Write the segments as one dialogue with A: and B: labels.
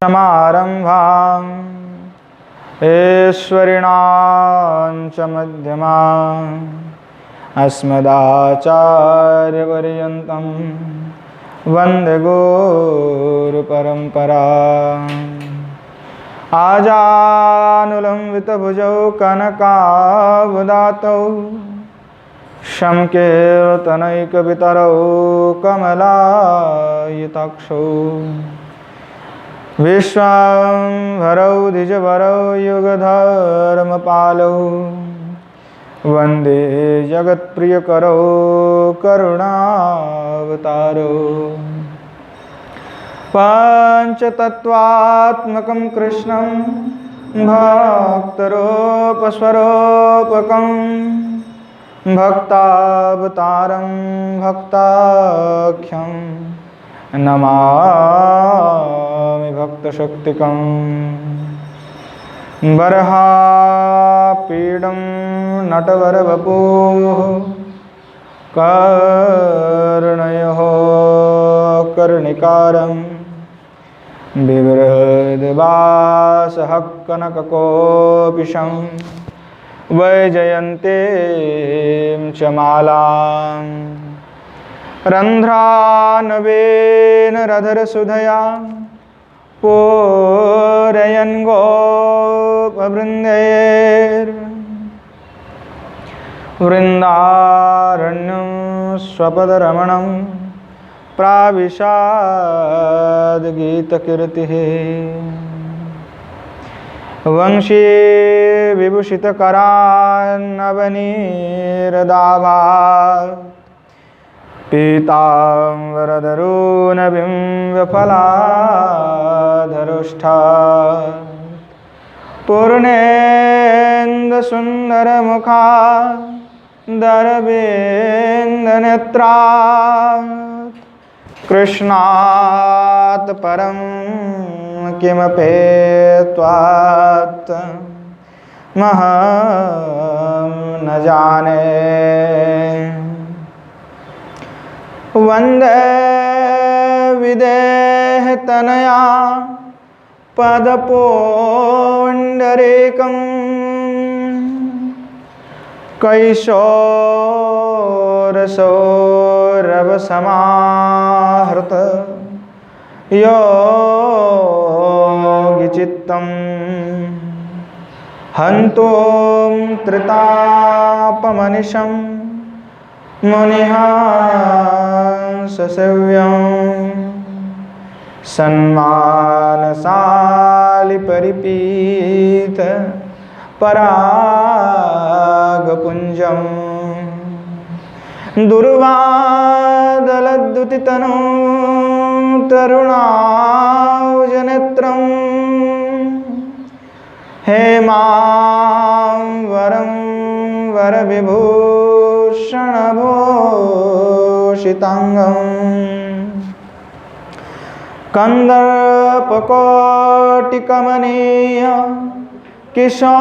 A: समारंभां ऐश्वर्याणां च मध्यमाम् अस्मदाचार्यपर्यन्तं वन्दे गुरुपरम्पराम्। आजानुलम्बितभुजौ कनकावदातौ संकीर्तनैकपितरौ कमलायताक्षौ विश्वाम्भरौ द्विजवरौ युगधर्मपालौ वन्दे जगत्प्रियकरौ करुणावतारौ। पञ्चतत्त्वात्मकं कृष्णं भक्तरूपस्वरूपकं भक्तावतारं भक्ताख्यं नमामि भक्तशक्तिकं। बर्हापीडं नटवरवपुः कर्णयोः कर्णिकारं बिभ्रद्वासः कनककोपिशं वैजयन्तीं च मालां रन्ध्रानवेन रधरसुधया पूरयन् गोपवृन्दैर्वृन्दारण्यं स्वपदरमणं प्राविशाद् गीतकीर्तिः। वंशी विभूषितकरान्नवनीरदाभात् पीताम्बरधरोनबिम्बफलाधरोष्ठात् पूर्णेन्दुसुन्दरमुखादरविन्दनेत्रात् कृष्णात् परं किमपेत्वात् महं न जाने। वन्दे विदेहतनया पदपुण्डरीकं कैशोरसौरभसमाहृत योगिचित्तं हन्तुं त्रितापमनिशं मुनिहांससेव्यं सन्मानशालि परिपीत परागपुञ्जं दुर्वादलद्युतितनों तरुणावजनेत्रं हेमांबरं वरविभूषणभूषिताङ्गं कन्दर्पकोटिकमनीय किशोरमूर्तिं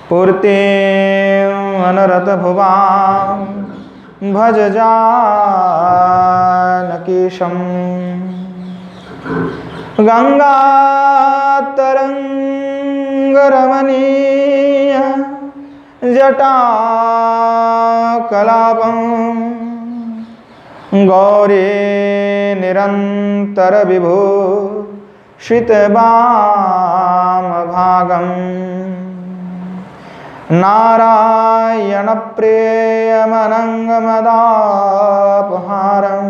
A: पूर्तिम् अनरतभुवां भज जानकीशं। गङ्गातरङ्गरमणीय जटाकलापं गौरी निरन्तरविभूषितवामभागं नारायणप्रियमनङ्गमदापहारं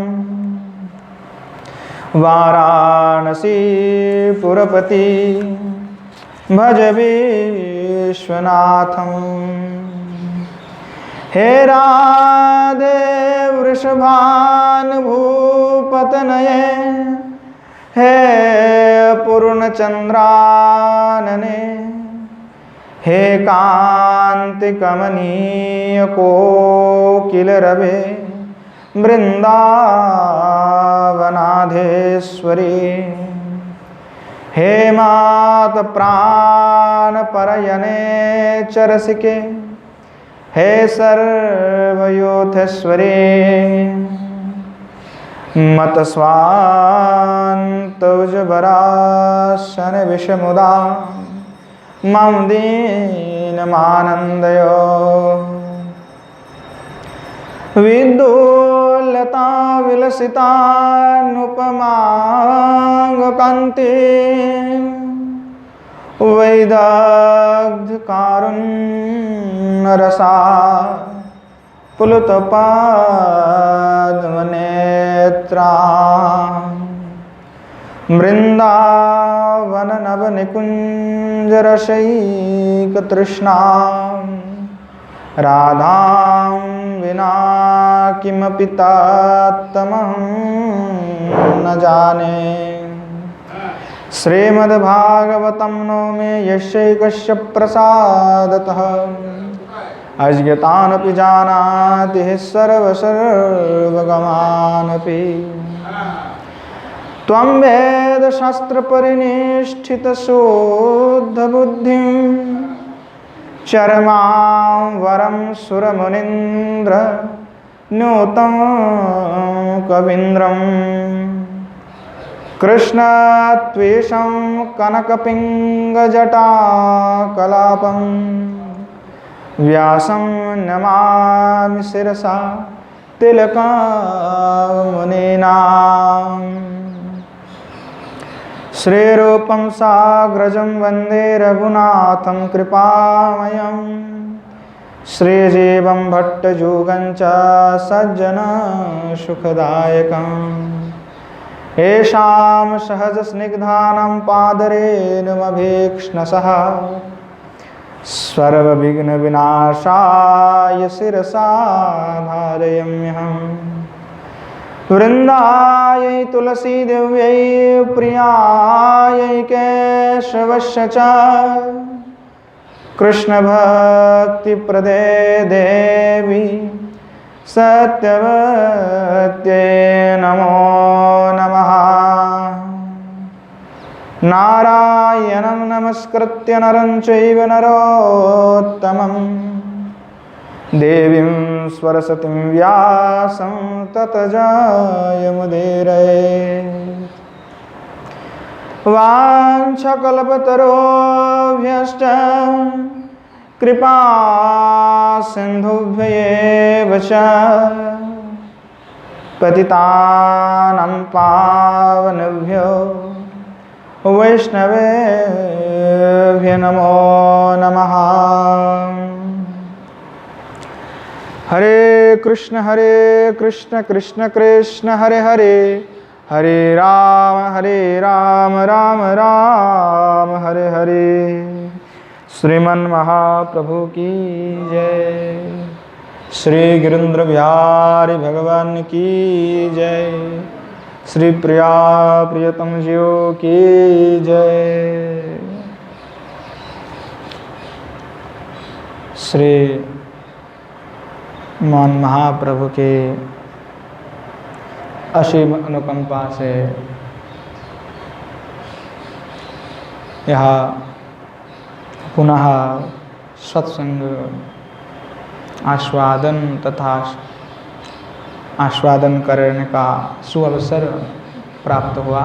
A: वाराणसीपुरपति भज विश्वनाथं। हे राधे वृषभानुभूपतनये हे पूर्णचन्द्रानने हे कान्तिकमनीय कोकिलरवे वृन्दावनाधेश्वरी हे मात प्राणपरयने च रसिके हे सर्वयोथेश्वरी मत स्वान्तौजबराशन विषमुदा मम दीनमानन्दयो विदुलता विलसितानुपमाङ्गकान्ति वैदग्ध्यकारुण्यरसा पुलुतपाद्मनेत्रा वृन्दावननवनिकुञ्जरशैकतृष्णा राधां विना किमपि तात्तमहं न जाने। श्रीमद्भागवतं नो मे यस्यैकस्य प्रसादतः अज्ञतानपि जानाति सर्वगमानपि त्वं वेदशास्त्रपरिनिष्ठितशुद्धबुद्धिं चरमां वरं सुरमुनीन्द्र न्यूतं कवीन्द्रम् कृष्णत्वेषं कनकपिङ्गजटाकलापं व्यासं नमामि शिरसा तिलकामुनीनाम् श्रीरूपं साग्रजं वन्दे रघुनाथं कृपामयं श्रीजीवं भट्टयुगं च सज्जनसुखदायकम् येषां सहजस्निग्धानं पादरेणुमभीक्ष्णसः सर्वविघ्नविनाशाय शिरसा धारयाम्यहम् वृन्दायै तुलसीदेव्यै प्रियायै केशवस्य च कृष्णभक्तिप्रदे देवी सत्यवत्यै नमो नमः। नारायणं नमस्कृत्य नरं चैव नरोत्तमं देवीं सरस्वतीं व्यासं ततो जयमुदीरयेत्। वाञ्छकल्पतरुभ्यश्च कृपा सिन्धुभ्येव च पतितानां पावनेभ्यो वैष्णवेभ्यो नमो नमः। हरे कृष्ण कृष्ण कृष्ण हरे हरे, हरे राम राम राम हरे हरे। श्रीमन महाप्रभु की जय, श्री गिरीन्द्र बिहारी भगवान की जय, श्री प्रिया प्रियतम जीव की जय। श्री मान महाप्रभु के असीम अनुकंपा से यह पुनः सत्संग आस्वादन तथा आस्वादन करने का सुअवसर प्राप्त हुआ।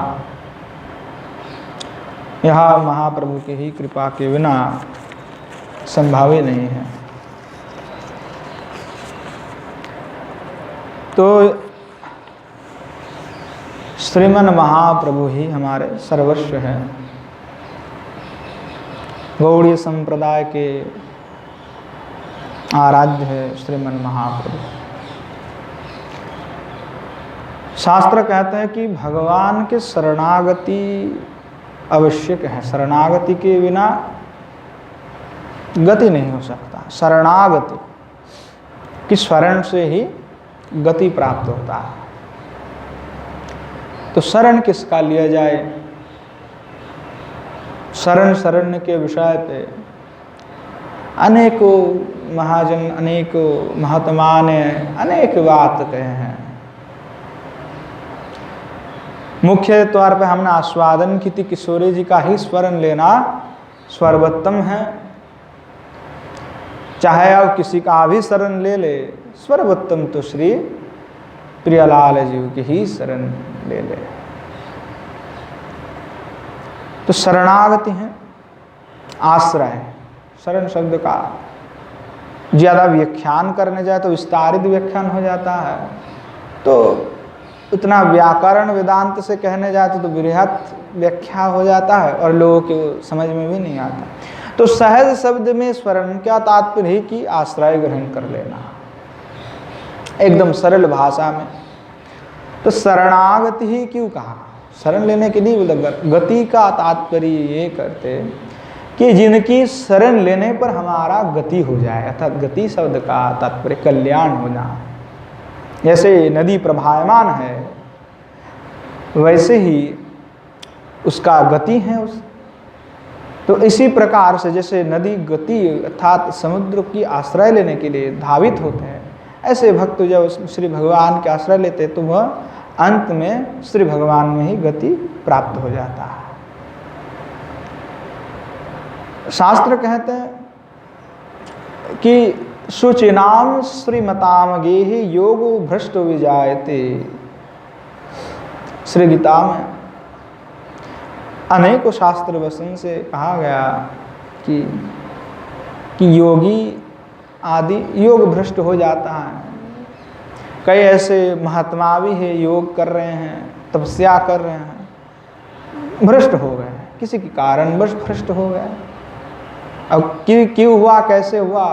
A: यह महाप्रभु की ही कृपा के बिना संभव ही नहीं है। तो श्रीमन महाप्रभु ही हमारे सर्वस्व हैं। गौड़ीय संप्रदाय के आराध्य है श्रीमन महाप्रभु। शास्त्र कहते हैं कि भगवान के शरणागति आवश्यक है। शरणागति के बिना गति नहीं हो सकता। शरणागति की शरण से ही गति प्राप्त होता है। तो शरण किसका लिया जाए? शरण के विषय पे अनेकों महाजन अनेकों महात्मा ने अनेक बात कहे हैं। मुख्य तौर पे हमने आस्वादन की थी किशोरी जी का ही स्मरण लेना सर्वोत्तम है। चाहे अब किसी का भी शरण ले ले, सर्वोत्तम तो श्री प्रियलाल जीव की ही शरण ले ले। तो शरणागति है आश्रय। शरण शब्द का ज्यादा व्याख्यान करने जाए तो विस्तारित व्याख्यान हो जाता है, तो उतना व्याकरण वेदांत से कहने जाए तो बृहत व्याख्या हो जाता है और लोगों को समझ में भी नहीं आता। तो सहज शब्द में शरण क्या तात्पर्य है कि आश्रय ग्रहण कर लेना, एकदम सरल भाषा में। तो शरणागति ही क्यों कहा? शरण लेने के लिए गति का तात्पर्य ये करते कि जिनकी शरण लेने पर हमारा गति हो जाए, अर्थात गति शब्द का तात्पर्य कल्याण होना। जैसे नदी प्रवाहमान है वैसे ही उसका गति है तो इसी प्रकार से जैसे नदी गति अर्थात समुद्र की आश्रय लेने के लिए धावित होते हैं, ऐसे भक्त जब श्री भगवान के आश्रय लेते हैं तो वह अंत में श्री भगवान में ही गति प्राप्त हो जाता है। शास्त्र कहते हैं कि शुचिनाम श्रीमताम गेहि योगो भ्रष्ट विजायते। श्री गीता में अनेकों शास्त्र वचन से कहा गया कि योगी आदि योग भ्रष्ट हो जाता है। कई ऐसे महात्मा भी है योग कर रहे हैं, तपस्या कर रहे हैं, भ्रष्ट हो गए, किसी के कारणवश भ्रष्ट हो गए। अब क्यों हुआ, कैसे हुआ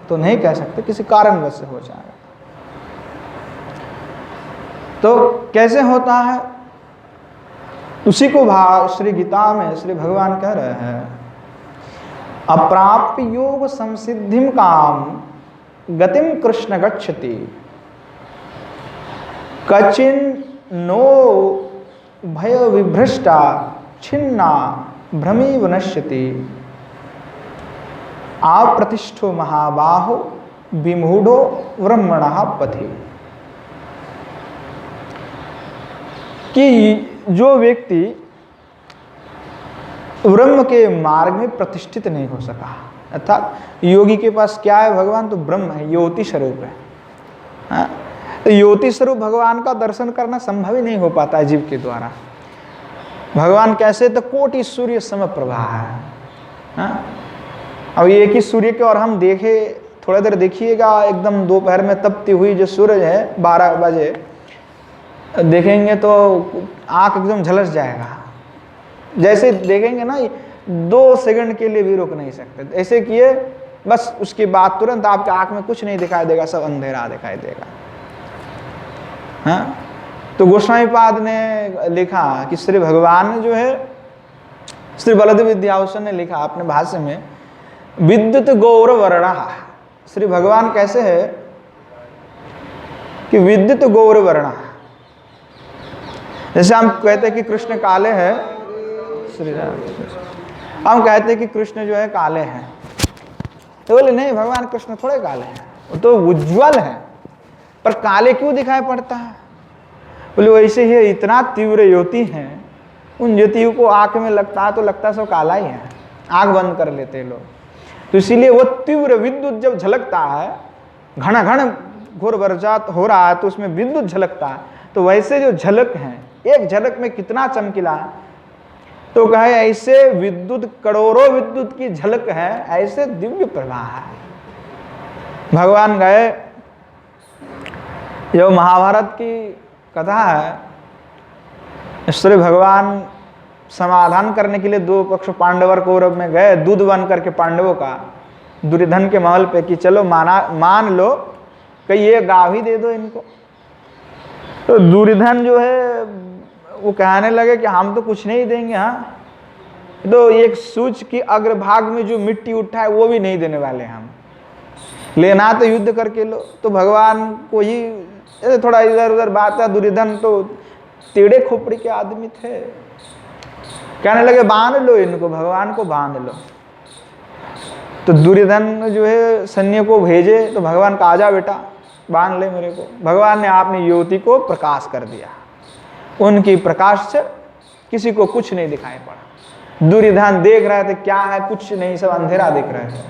A: तो नहीं कह सकते, किसी कारणवश से हो जाएगा। तो कैसे होता है उसी को श्री गीता में श्री भगवान कह रहे हैं, अप्राप्य योग संसिद्धिम काम गतिम कृष्ण गच्छति कचिन नो भय विभ्रष्टा छिन्ना भ्रमी वनश्यति अप्रतिष्ठो महाबाहो विमूढ़ो ब्रह्मणः पथि। कि जो व्यक्ति ब्रह्म के मार्ग में प्रतिष्ठित नहीं हो सका, अर्थात योगी के पास क्या है, भगवान तो ब्रह्म है, ज्योति स्वरूप है। तो ज्योति स्वरूप भगवान का दर्शन करना संभव ही नहीं हो पाता है जीव के द्वारा। भगवान कैसे, तो कोटि सूर्य समप्रभा है। अब एक ही सूर्य के और हम देखे, थोड़ा देर देखिएगा, एकदम दोपहर में तपती हुई जो सूरज है 12 बजे देखेंगे तो आंख एकदम झलस जाएगा। जैसे देखेंगे ना 2 सेकंड के लिए भी रुक नहीं सकते, ऐसे किए बस उसके बाद तुरंत आपके आंख में कुछ नहीं दिखाई देगा, सब अंधेरा दिखाई देगा। हाँ, तो गोस्वामीपाद ने लिखा कि श्री भगवान जो है, श्री बलदेव विद्याभूषण ने लिखा अपने भाष्य में, विद्युत गौर वर्ण। श्री भगवान कैसे है कि विद्युत गौर वर्ण। जैसे हम कहते हैं कि कृष्ण काले हैं, श्री राम, हम कहते हैं कि कृष्ण जो है काले हैं, तो बोले नहीं, भगवान कृष्ण थोड़े काले हैं, वो तो उज्ज्वल है, पर काले क्यों दिखाई पड़ता है? बोले वैसे ही इतना तीव्र ज्योति है, उन ज्योतियों को आंख में लगता है तो लगता है सब काला ही है, आंख बंद कर लेते हैं लोग। तो इसीलिए वो तीव्र विद्युत जब झलकता है, घना घन घोर बरसात हो रहा है तो उसमें विद्युत झलकता है, तो वैसे जो झलक है, एक झलक में कितना चमकीला है, तो कहे ऐसे विद्युत करोड़ों विद्युत की झलक है, ऐसे दिव्य प्रवाह है। भगवान गए, जो महाभारत की कथा है, श्री भगवान समाधान करने के लिए 2 पक्ष पांडव और कौरव में गए, दूध बन करके पांडवों का दुर्योधन के महल पे कि चलो मान लो कि ये गाव ही दे दो इनको। तो दुर्योधन जो है वो कहने लगे कि हम तो कुछ नहीं देंगे, हाँ, तो एक सूच की अग्रभाग में जो मिट्टी उठा है वो भी नहीं देने वाले हम, लेना तो युद्ध करके लो। तो भगवान को ही थोड़ा इधर उधर बात है, दुर्योधन तो टेढ़े खोपड़ी के आदमी थे, कहने लगे बांध लो इनको, भगवान को बांध लो। तो दुर्योधन जो है सैन्य को भेजे, तो भगवान का आजा बेटा बांध ले मेरे को। भगवान ने अपनी ज्योति को प्रकाश कर दिया, उनकी प्रकाश से किसी को कुछ नहीं दिखाई पड़ा। दुर्योधन देख रहे थे क्या है, कुछ नहीं, सब अंधेरा दिख रहे थे।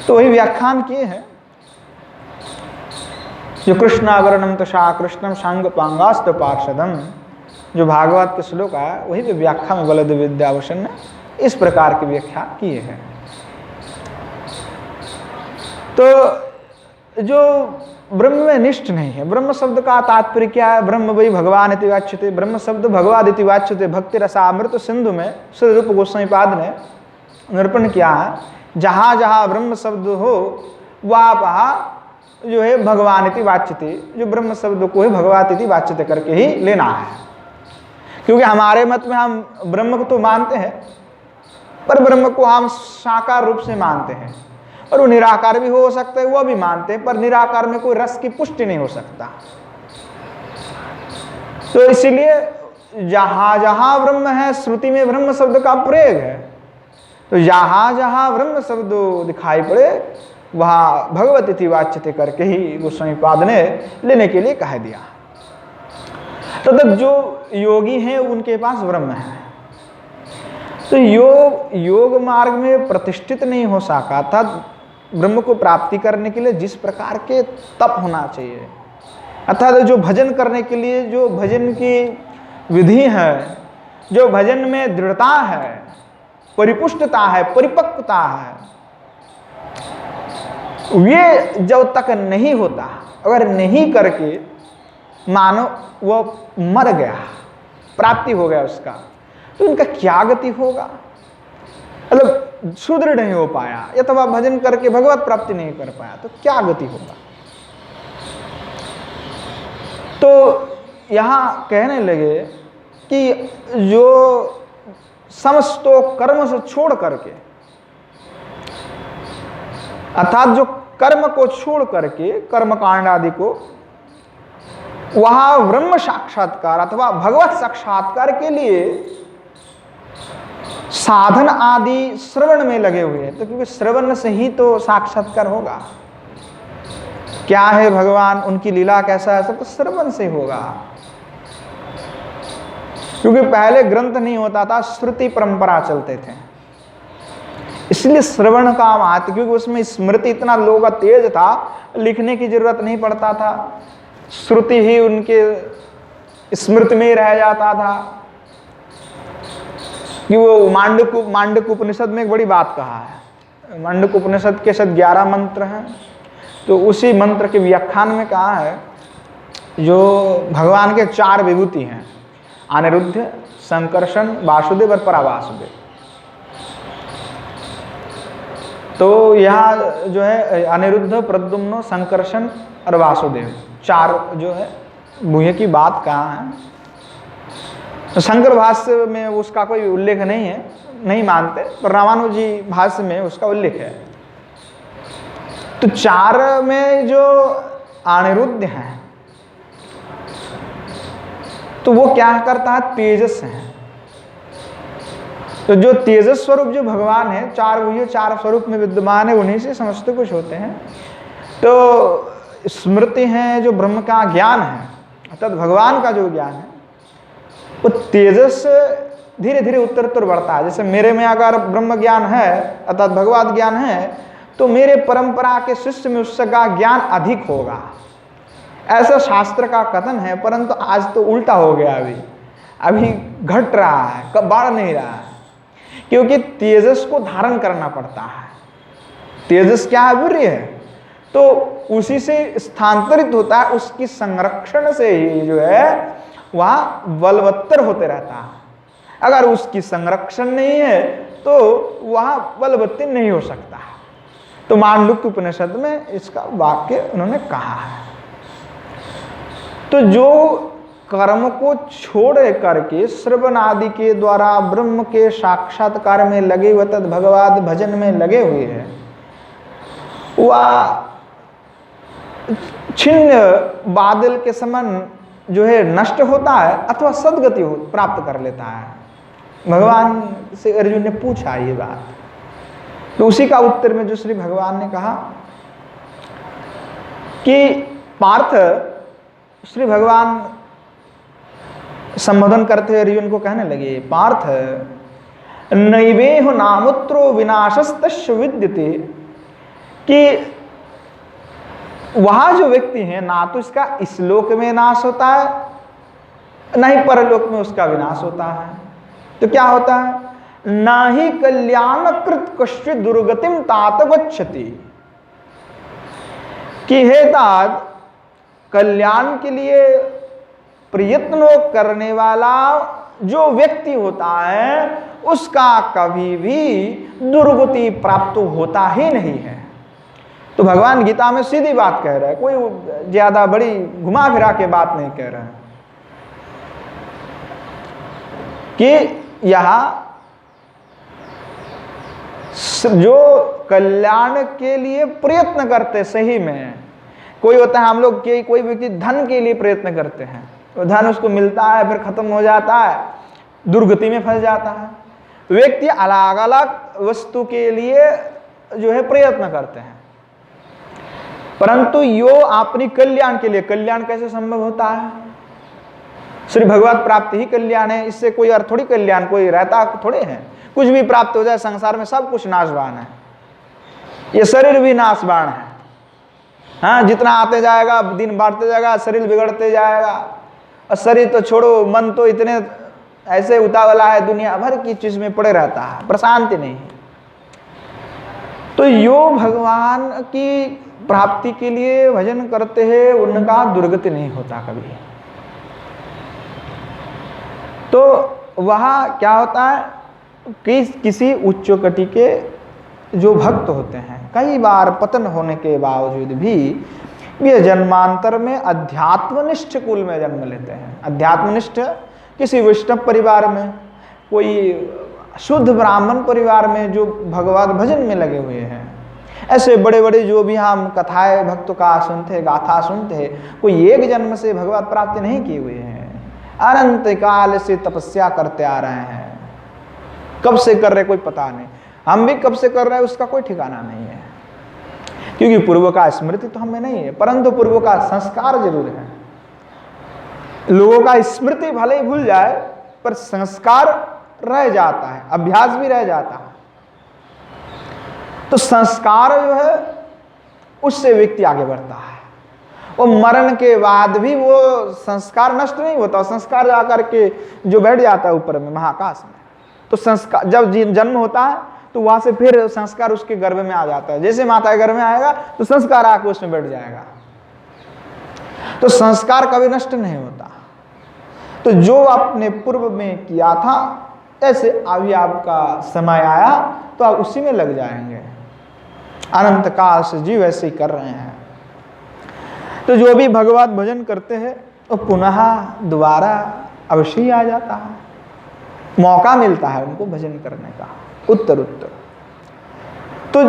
A: तो वही व्याख्यान किए हैं जो कृष्णावरणम तशा कृष्णम सांग पांगास्त पार्षदम, जो भागवत के श्लोक है वही व्याख्या में बलद विद्याभूषण ने इस प्रकार की व्याख्या किए हैं। तो जो ब्रह्म में निष्ठ नहीं है, ब्रह्म शब्द का तात्पर्य क्या है? ब्रह्म वही भगवान इति वाच्यते, ब्रह्म शब्द भगवाद इति वाच्यते। भक्ति रसामृत सिंधु में श्री रूप गोस्वामी पाद ने निरूपण किया है, जहाँ जहाँ ब्रह्म शब्द हो वहाँ जो है भगवान इति वाच्यते, जो ब्रह्म शब्द को ही भगवत इति वाच्यते करके ही लेना है। क्योंकि हमारे मत में हम ब्रह्म को तो मानते हैं, पर ब्रह्म को हम साकार रूप से मानते हैं, और वो निराकार भी हो सकता है, वो भी मानते हैं, पर निराकार में कोई रस की पुष्टि नहीं हो सकता। तो इसीलिए जहां जहां ब्रह्म है, श्रुति में ब्रह्म शब्द का प्रयोग है, तो जहां जहां ब्रह्म शब्द दिखाई पड़े वहां भगवत इति वाच्यते करके ही गोस्वामी पाद ने लेने के लिए कह दिया। तो तब जो योगी हैं उनके पास ब्रह्म है, तो योग मार्ग में प्रतिष्ठित नहीं हो सका था। ब्रह्म को प्राप्ति करने के लिए जिस प्रकार के तप होना चाहिए, अर्थात जो भजन करने के लिए जो भजन की विधि है, जो भजन में दृढ़ता है, परिपुष्टता है, परिपक्वता है, ये जब तक नहीं होता, अगर नहीं करके मानो वो मर गया, प्राप्ति हो गया उसका, तो उनका क्या गति होगा? मतलब सुदृढ़ नहीं हो पाया, अथवा भजन करके भगवत प्राप्ति नहीं कर पाया, तो क्या गति होगा? तो यहां कहने लगे कि जो समस्तो कर्म से छोड़ करके, अर्थात जो कर्म को छोड़ करके, कर्म कांड आदि को, वहां ब्रह्म साक्षात्कार अथवा भगवत साक्षात्कार के लिए साधन आदि श्रवण में लगे हुए हैं। तो क्योंकि श्रवण से ही तो साक्षात्कार होगा। क्या है भगवान, उनकी लीला कैसा है, सब तो श्रवण से होगा। क्योंकि पहले ग्रंथ नहीं होता था, श्रुति परंपरा चलते थे, इसलिए श्रवण का महत्व, क्योंकि उसमें स्मृति इतना लोगों का तेज था, लिखने की जरूरत नहीं पड़ता था, श्रुति ही उनके स्मृति में रह जाता था। कि वो मांडुक उपनिषद में एक बड़ी बात कहा है। मांडुक उपनिषद के शायद 11 मंत्र हैं, तो उसी मंत्र के व्याख्यान में कहा है जो भगवान के 4 विभूति हैं, अनिरुद्ध, संकर्षण, वासुदेव और परावासुदेव। तो यहाँ जो है अनिरुद्ध, प्रद्युम्न, संकर्षण और वासुदेव 4 जो है भूये की बात कहा है। तो शंकर भाष्य में उसका कोई उल्लेख नहीं है, नहीं मानते, पर रामानुजी भाष्य में उसका उल्लेख है। तो 4 में जो अनिरुद्ध है, तो वो क्या करता है, तेजस है। तो जो तेजस स्वरूप जो भगवान है, 4 स्वरूप में विद्यमान है, उन्हीं से समस्त कुछ होते हैं। तो स्मृति है, जो ब्रह्म का ज्ञान है, अर्थात भगवान का जो ज्ञान है, वो तेजस धीरे धीरे उत्तर बढ़ता है। जैसे मेरे में अगर ब्रह्म ज्ञान है, अर्थात भगवत ज्ञान है, तो मेरे परंपरा के शिष्य में उसका ज्ञान अधिक होगा, ऐसा शास्त्र का कथन है। परंतु आज तो उल्टा हो गया, अभी घट रहा है, कब बढ़ नहीं रहा है, क्योंकि तेजस को धारण करना पड़ता है। तेजस क्या है, वीर्य है, तो उसी से स्थानांतरित होता है, उसकी संरक्षण से ही जो है वह बलवत्तर होते रहता है। अगर उसकी संरक्षण नहीं है तो वह बलवत्तर नहीं हो सकता है। तो मांडुक्य उपनिषद में इसका वाक्य उन्होंने कहा है। तो जो कर्म को छोड़ करके श्रवण आदि के द्वारा ब्रह्म के साक्षात्कार में लगे हुए, तद भगवत भजन में लगे हुए हैं, वह छिन्न बादल के समान जो है नष्ट होता है, अथवा सदगति प्राप्त कर लेता है। भगवान से अर्जुन ने पूछा ये बात, तो उसी का उत्तर में जो श्री भगवान ने कहा कि पार्थ, श्री भगवान संबोधन करते हुए अर्जुन को कहने लगे, पार्थ नैवेह नामुत्रो विनाशस्तस्य विद्यते कि वहां जो व्यक्ति है ना तो इसका इस लोक में नाश होता है, ना ही परलोक में उसका विनाश होता है। तो क्या होता है, ना ही कल्याणकृत कश्चित दुर्गतिम तात गच्छति, कि हे तात कल्याण के लिए प्रयत्न करने वाला जो व्यक्ति होता है उसका कभी भी दुर्गति प्राप्त होता ही नहीं है। तो भगवान गीता में सीधी बात कह रहे हैं, कोई ज्यादा बड़ी घुमा फिरा के बात नहीं कह रहे हैं कि यहां जो कल्याण के लिए प्रयत्न करते, सही में कोई होता है हम लोग के कोई व्यक्ति धन के लिए प्रयत्न करते हैं तो धन उसको मिलता है फिर खत्म हो जाता है, दुर्गति में फंस जाता है। व्यक्ति अलग अलग वस्तु के लिए जो है प्रयत्न करते हैं, परंतु यो अपनी कल्याण के लिए, कल्याण कैसे संभव होता है, श्री भगवत प्राप्ति ही कल्याण है, इससे कोई और थोड़ी कल्याण कोई रहता थोड़े है। कुछ भी प्राप्त हो जाए संसार में सब कुछ नाशवान है, ये शरीर भी नाशवान है। हाँ, जितना आते जाएगा दिन बढ़ते जाएगा, शरीर बिगड़ते जाएगा, और शरीर तो छोड़ो मन तो इतने ऐसे उतावला है, दुनिया भर की चीज में पड़े रहता है, प्रशांति नहीं है। तो यो भगवान की प्राप्ति के लिए भजन करते हैं, उनका दुर्गति नहीं होता कभी। तो वहां क्या होता है कि किसी उच्च कोटि के जो भक्त होते हैं कई बार पतन होने के बावजूद भी वे जन्मांतर में अध्यात्मनिष्ठ कुल में जन्म लेते हैं। अध्यात्मनिष्ठ किसी वैष्णव परिवार में, कोई शुद्ध ब्राह्मण परिवार में जो भगवत भजन में लगे हुए हैं। ऐसे बड़े बड़े जो भी हम कथाएं भक्तों का सुनते, गाथा सुनते, कोई एक जन्म से भगवत प्राप्ति नहीं किए हुए हैं, अनंत काल से तपस्या करते आ रहे हैं। कब से कर रहे कोई पता नहीं, हम भी कब से कर रहे हैं उसका कोई ठिकाना नहीं है, क्योंकि पूर्व का स्मृति तो हमें नहीं है, परंतु पूर्व का संस्कार जरूर है। लोगों का स्मृति भले ही भूल जाए पर संस्कार रह जाता है, अभ्यास भी रह जाता है। तो संस्कार जो है उससे व्यक्ति आगे बढ़ता है, और मरण के बाद भी वो संस्कार नष्ट नहीं होता, संस्कार जाकर के जो बैठ जाता है ऊपर में महाकाश में। तो संस्कार जब जन्म होता है तो वहां से फिर संस्कार उसके गर्भ में आ जाता है, जैसे माता के गर्भ में आएगा तो संस्कार आकर उसमें बैठ जाएगा। तो संस्कार कभी नष्ट नहीं होता। तो जो आपने पूर्व में किया था ऐसे अभी आपका समय आया तो आप उसी में लग जाएंगे। अनंत काल से जीव ऐसे ही कर रहे हैं। तो जो भी भगवत भजन करते हैं वो पुनः दोबारा अवश्य ही आ जाता है, मौका मिलता है उनको भजन करने का उत्तर। तो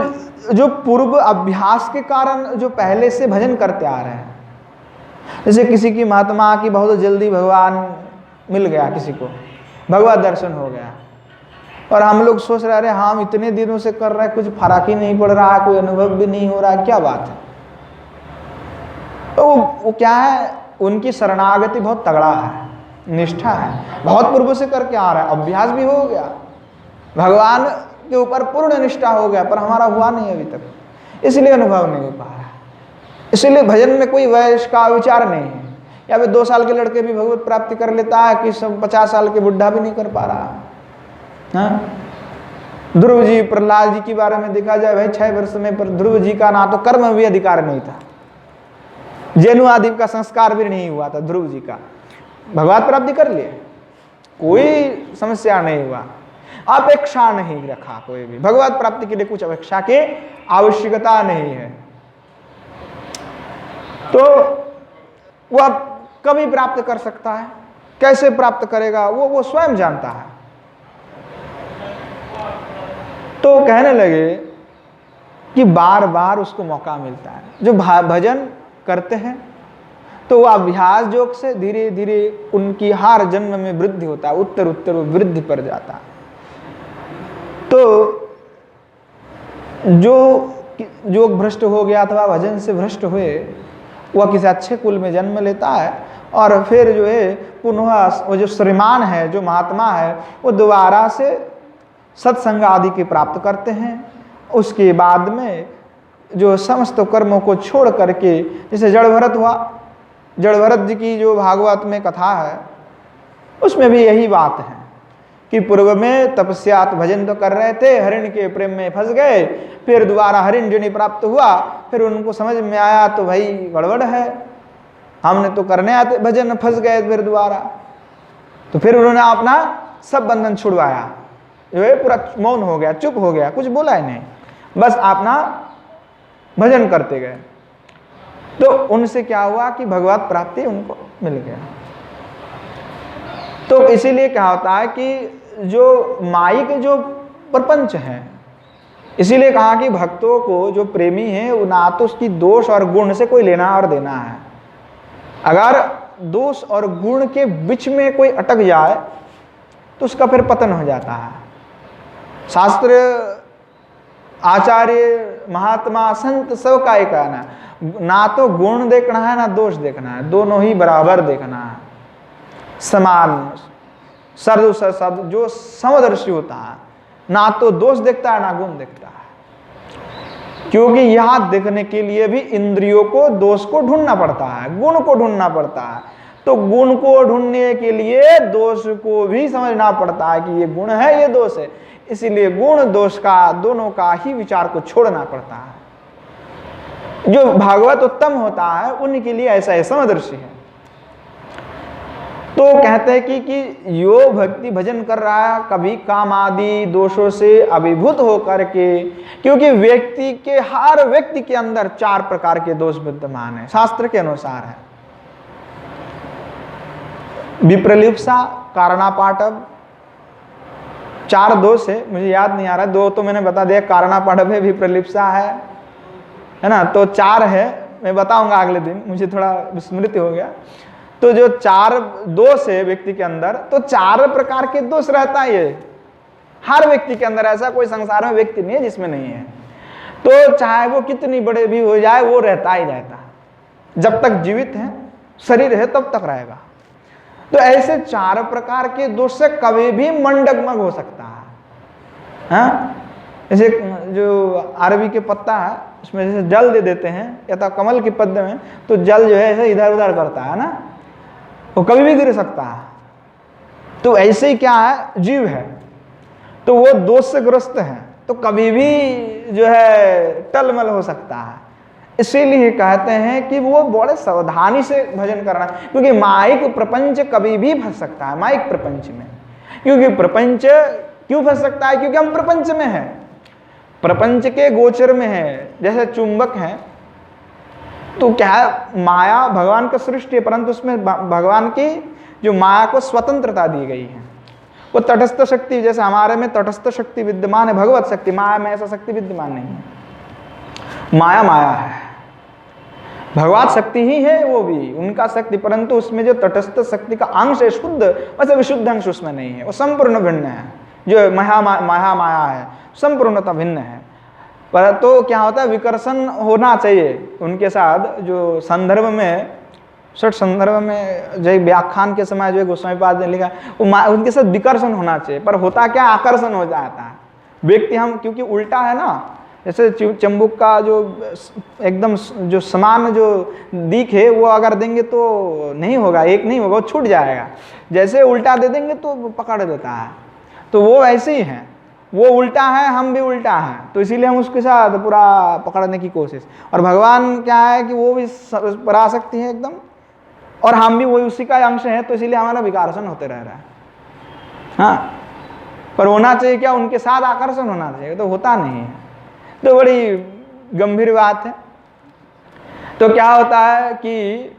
A: जो पूर्व अभ्यास के कारण जो पहले से भजन करते आ रहे हैं, जैसे किसी की महात्मा की बहुत जल्दी भगवान मिल गया, किसी को भगवत दर्शन हो गया, और हम लोग सोच रहे हैं हम इतने दिनों से कर रहे हैं, कुछ फर्क ही नहीं पड़ रहा है, कोई अनुभव भी नहीं हो रहा है, क्या बात है। तो वो क्या है, उनकी शरणागति बहुत तगड़ा है, निष्ठा है, बहुत पूर्व से करके आ रहा है, अभ्यास भी हो गया, भगवान के ऊपर पूर्ण निष्ठा हो गया, पर हमारा हुआ नहीं अभी तक, इसलिए अनुभव नहीं हो पा रहा है। इसलिए भजन में कोई वयस का विचार नहीं है। या फिर 2 साल के लड़के भी भगवत प्राप्ति कर लेता है कि 50 साल के बुढ़ा भी नहीं कर पा रहा। हाँ, ध्रुव जी प्रहलाद जी के बारे में देखा जाए, भाई 6 वर्ष में पर ध्रुव जी का ना तो कर्म भी अधिकार नहीं था, जेनु आदि का संस्कार भी नहीं हुआ था, ध्रुव जी का भगवत प्राप्ति कर लिए, कोई समस्या नहीं हुआ, अपेक्षा नहीं रखा, कोई भी भगवत प्राप्ति के लिए कुछ अपेक्षा की आवश्यकता नहीं है। तो वह कभी प्राप्त कर सकता है, कैसे प्राप्त करेगा वो स्वयं जानता है। तो कहने लगे कि बार बार उसको मौका मिलता है। जो भजन करते हैं तो वह अभ्यास योग से धीरे धीरे उनकी हर जन्म में वृद्धि होता है, उत्तर उत्तर वो वृद्धि पर जाता है। तो जो भ्रष्ट हो गया अथवा भजन से भ्रष्ट हुए, वह किसी अच्छे कुल में जन्म लेता है, और फिर जो है पुनः वो जो श्रीमान है, जो महात्मा है, वो दोबारा से सत्संग आदि की प्राप्त करते हैं। उसके बाद में जो समस्त कर्मों को छोड़ करके, जैसे जड़ भरत हुआ, जड़ भरत जी की जो भागवत में कथा है उसमें भी यही बात है कि पूर्व में तपस्या भजन तो कर रहे थे, हरिण के प्रेम में फंस गए, फिर दोबारा हरिण जो नहीं प्राप्त हुआ, फिर उनको समझ में आया तो भाई गड़बड़ है, हमने तो करने आते भजन, फंस गए फिर दोबारा। तो फिर उन्होंने अपना सब बंधन छुड़वाया, जो है पूरा मौन हो गया, चुप हो गया, कुछ बोला ही नहीं, बस अपना भजन करते गए। तो उनसे क्या हुआ कि भगवत प्राप्ति उनको मिल गया। तो इसीलिए क्या होता है कि जो माइक जो प्रपंच है, इसीलिए कहा कि भक्तों को जो प्रेमी है वो ना तो उसकी दोष और गुण से कोई लेना और देना है। अगर दोष और गुण के बीच में कोई अटक जाए तो उसका फिर पतन हो जाता है। शास्त्र, आचार्य, महात्मा, संत सब का एक कहना है, ना तो गुण देखना है ना दोष देखना है, दोनों ही बराबर देखना है, समान सद जो समदर्शी होता है, ना तो दोष देखता है ना गुण देखता है। क्योंकि यहां देखने के लिए भी इंद्रियों को दोष को ढूंढना पड़ता है, गुण को ढूंढना पड़ता है। तो गुण को ढूंढने के लिए दोष को भी समझना पड़ता है कि ये गुण है ये दोष है, इसीलिए गुण दोष का दोनों का ही विचार को छोड़ना पड़ता है। जो भागवत उत्तम होता है उनके लिए ऐसा है, समदर्शी है। तो कहते हैं कि यो भक्ति भजन कर रहा है कभी काम आदि दोषों से अभिभूत होकर के, क्योंकि व्यक्ति के हर व्यक्ति के अंदर 4 प्रकार के दोष विद्यमान है, शास्त्र के अनुसार है। विप्रलिप्सा, कारणापाटव, 4 दोष है, मुझे याद नहीं आ रहा, 2 तो मैंने बता दिया, कारणापाटव है, विप्रलिप्सा है ना, तो 4 है, मैं बताऊंगा अगले दिन, मुझे थोड़ा विस्मृति हो गया। तो जो 4 दोष है व्यक्ति के अंदर, तो 4 प्रकार के दोष रहता है, हर व्यक्ति के अंदर, ऐसा कोई संसार में व्यक्ति नहीं है जिसमें नहीं है। तो चाहे वो कितनी बड़े भी हो जाए वो रहता ही रहता है, जब तक जीवित है, शरीर है तब तक रहेगा। तो ऐसे 4 प्रकार के दोष से कभी भी मन डगमग हो सकता है। हाँ, जैसे जो अरबी के पत्ता है उसमें जैसे जल दे देते हैं, या तो कमल के पत्ते में, तो जल जो है ऐसे इधर उधर करता है ना, वो कभी भी गिर सकता है। तो ऐसे ही क्या है, जीव है, तो वो दोष से ग्रस्त है, तो कभी भी जो है टलमल हो सकता है। इसीलिए कहते हैं कि वो बड़े सावधानी से भजन करना, क्योंकि माइक प्रपंच कभी भी फंस सकता है, माइक प्रपंच में। क्योंकि प्रपंच क्यों फंस सकता है, क्योंकि हम प्रपंच में हैं, प्रपंच के गोचर में है। जैसे चुंबक है, तो क्या है, माया भगवान का सृष्टि है, परंतु उसमें भगवान की जो माया को स्वतंत्रता दी गई है। वो तटस्थ शक्ति, जैसे हमारे में तटस्थ शक्ति विद्यमान है, भगवत शक्ति, माया में ऐसा शक्ति विद्यमान नहीं है। माया माया है, भगवत शक्ति ही है वो भी, उनका शक्ति, परंतु उसमें जो तटस्थ शक्ति का अंश है शुद्ध, वैसे विशुद्ध अंश उसमें नहीं है, वो संपूर्ण भिन्न है। जो माया है संपूर्णता भिन्न है। पर तो क्या होता है, विकर्षण होना चाहिए उनके साथ। जो संदर्भ में, षट संदर्भ में जो व्याख्यान के समय जो गोस्वामीपाद ने लिखा, वो उनके साथ विकर्षण होना चाहिए, पर होता क्या, आकर्षण हो जाता है व्यक्ति। हम क्योंकि उल्टा है ना, जैसे चंबुक का जो एकदम जो समान जो दिख है वो अगर देंगे तो नहीं होगा, एक नहीं होगा, वो छूट जाएगा। जैसे उल्टा दे देंगे तो पकड़ देता है, तो वो ऐसे ही है, वो उल्टा है, हम भी उल्टा हैं, तो इसीलिए हम उसके साथ पूरा पकड़ने की कोशिश। और भगवान क्या है कि वो भी पराशक्ति है एकदम, और हम भी वही उसी का अंश है, तो इसीलिए हमारा विकर्षण होते रह रहा है। हाँ, पर होना चाहिए क्या, उनके साथ आकर्षण होना चाहिए, तो होता नहीं है, तो बड़ी गंभीर बात है। तो क्या होता है कि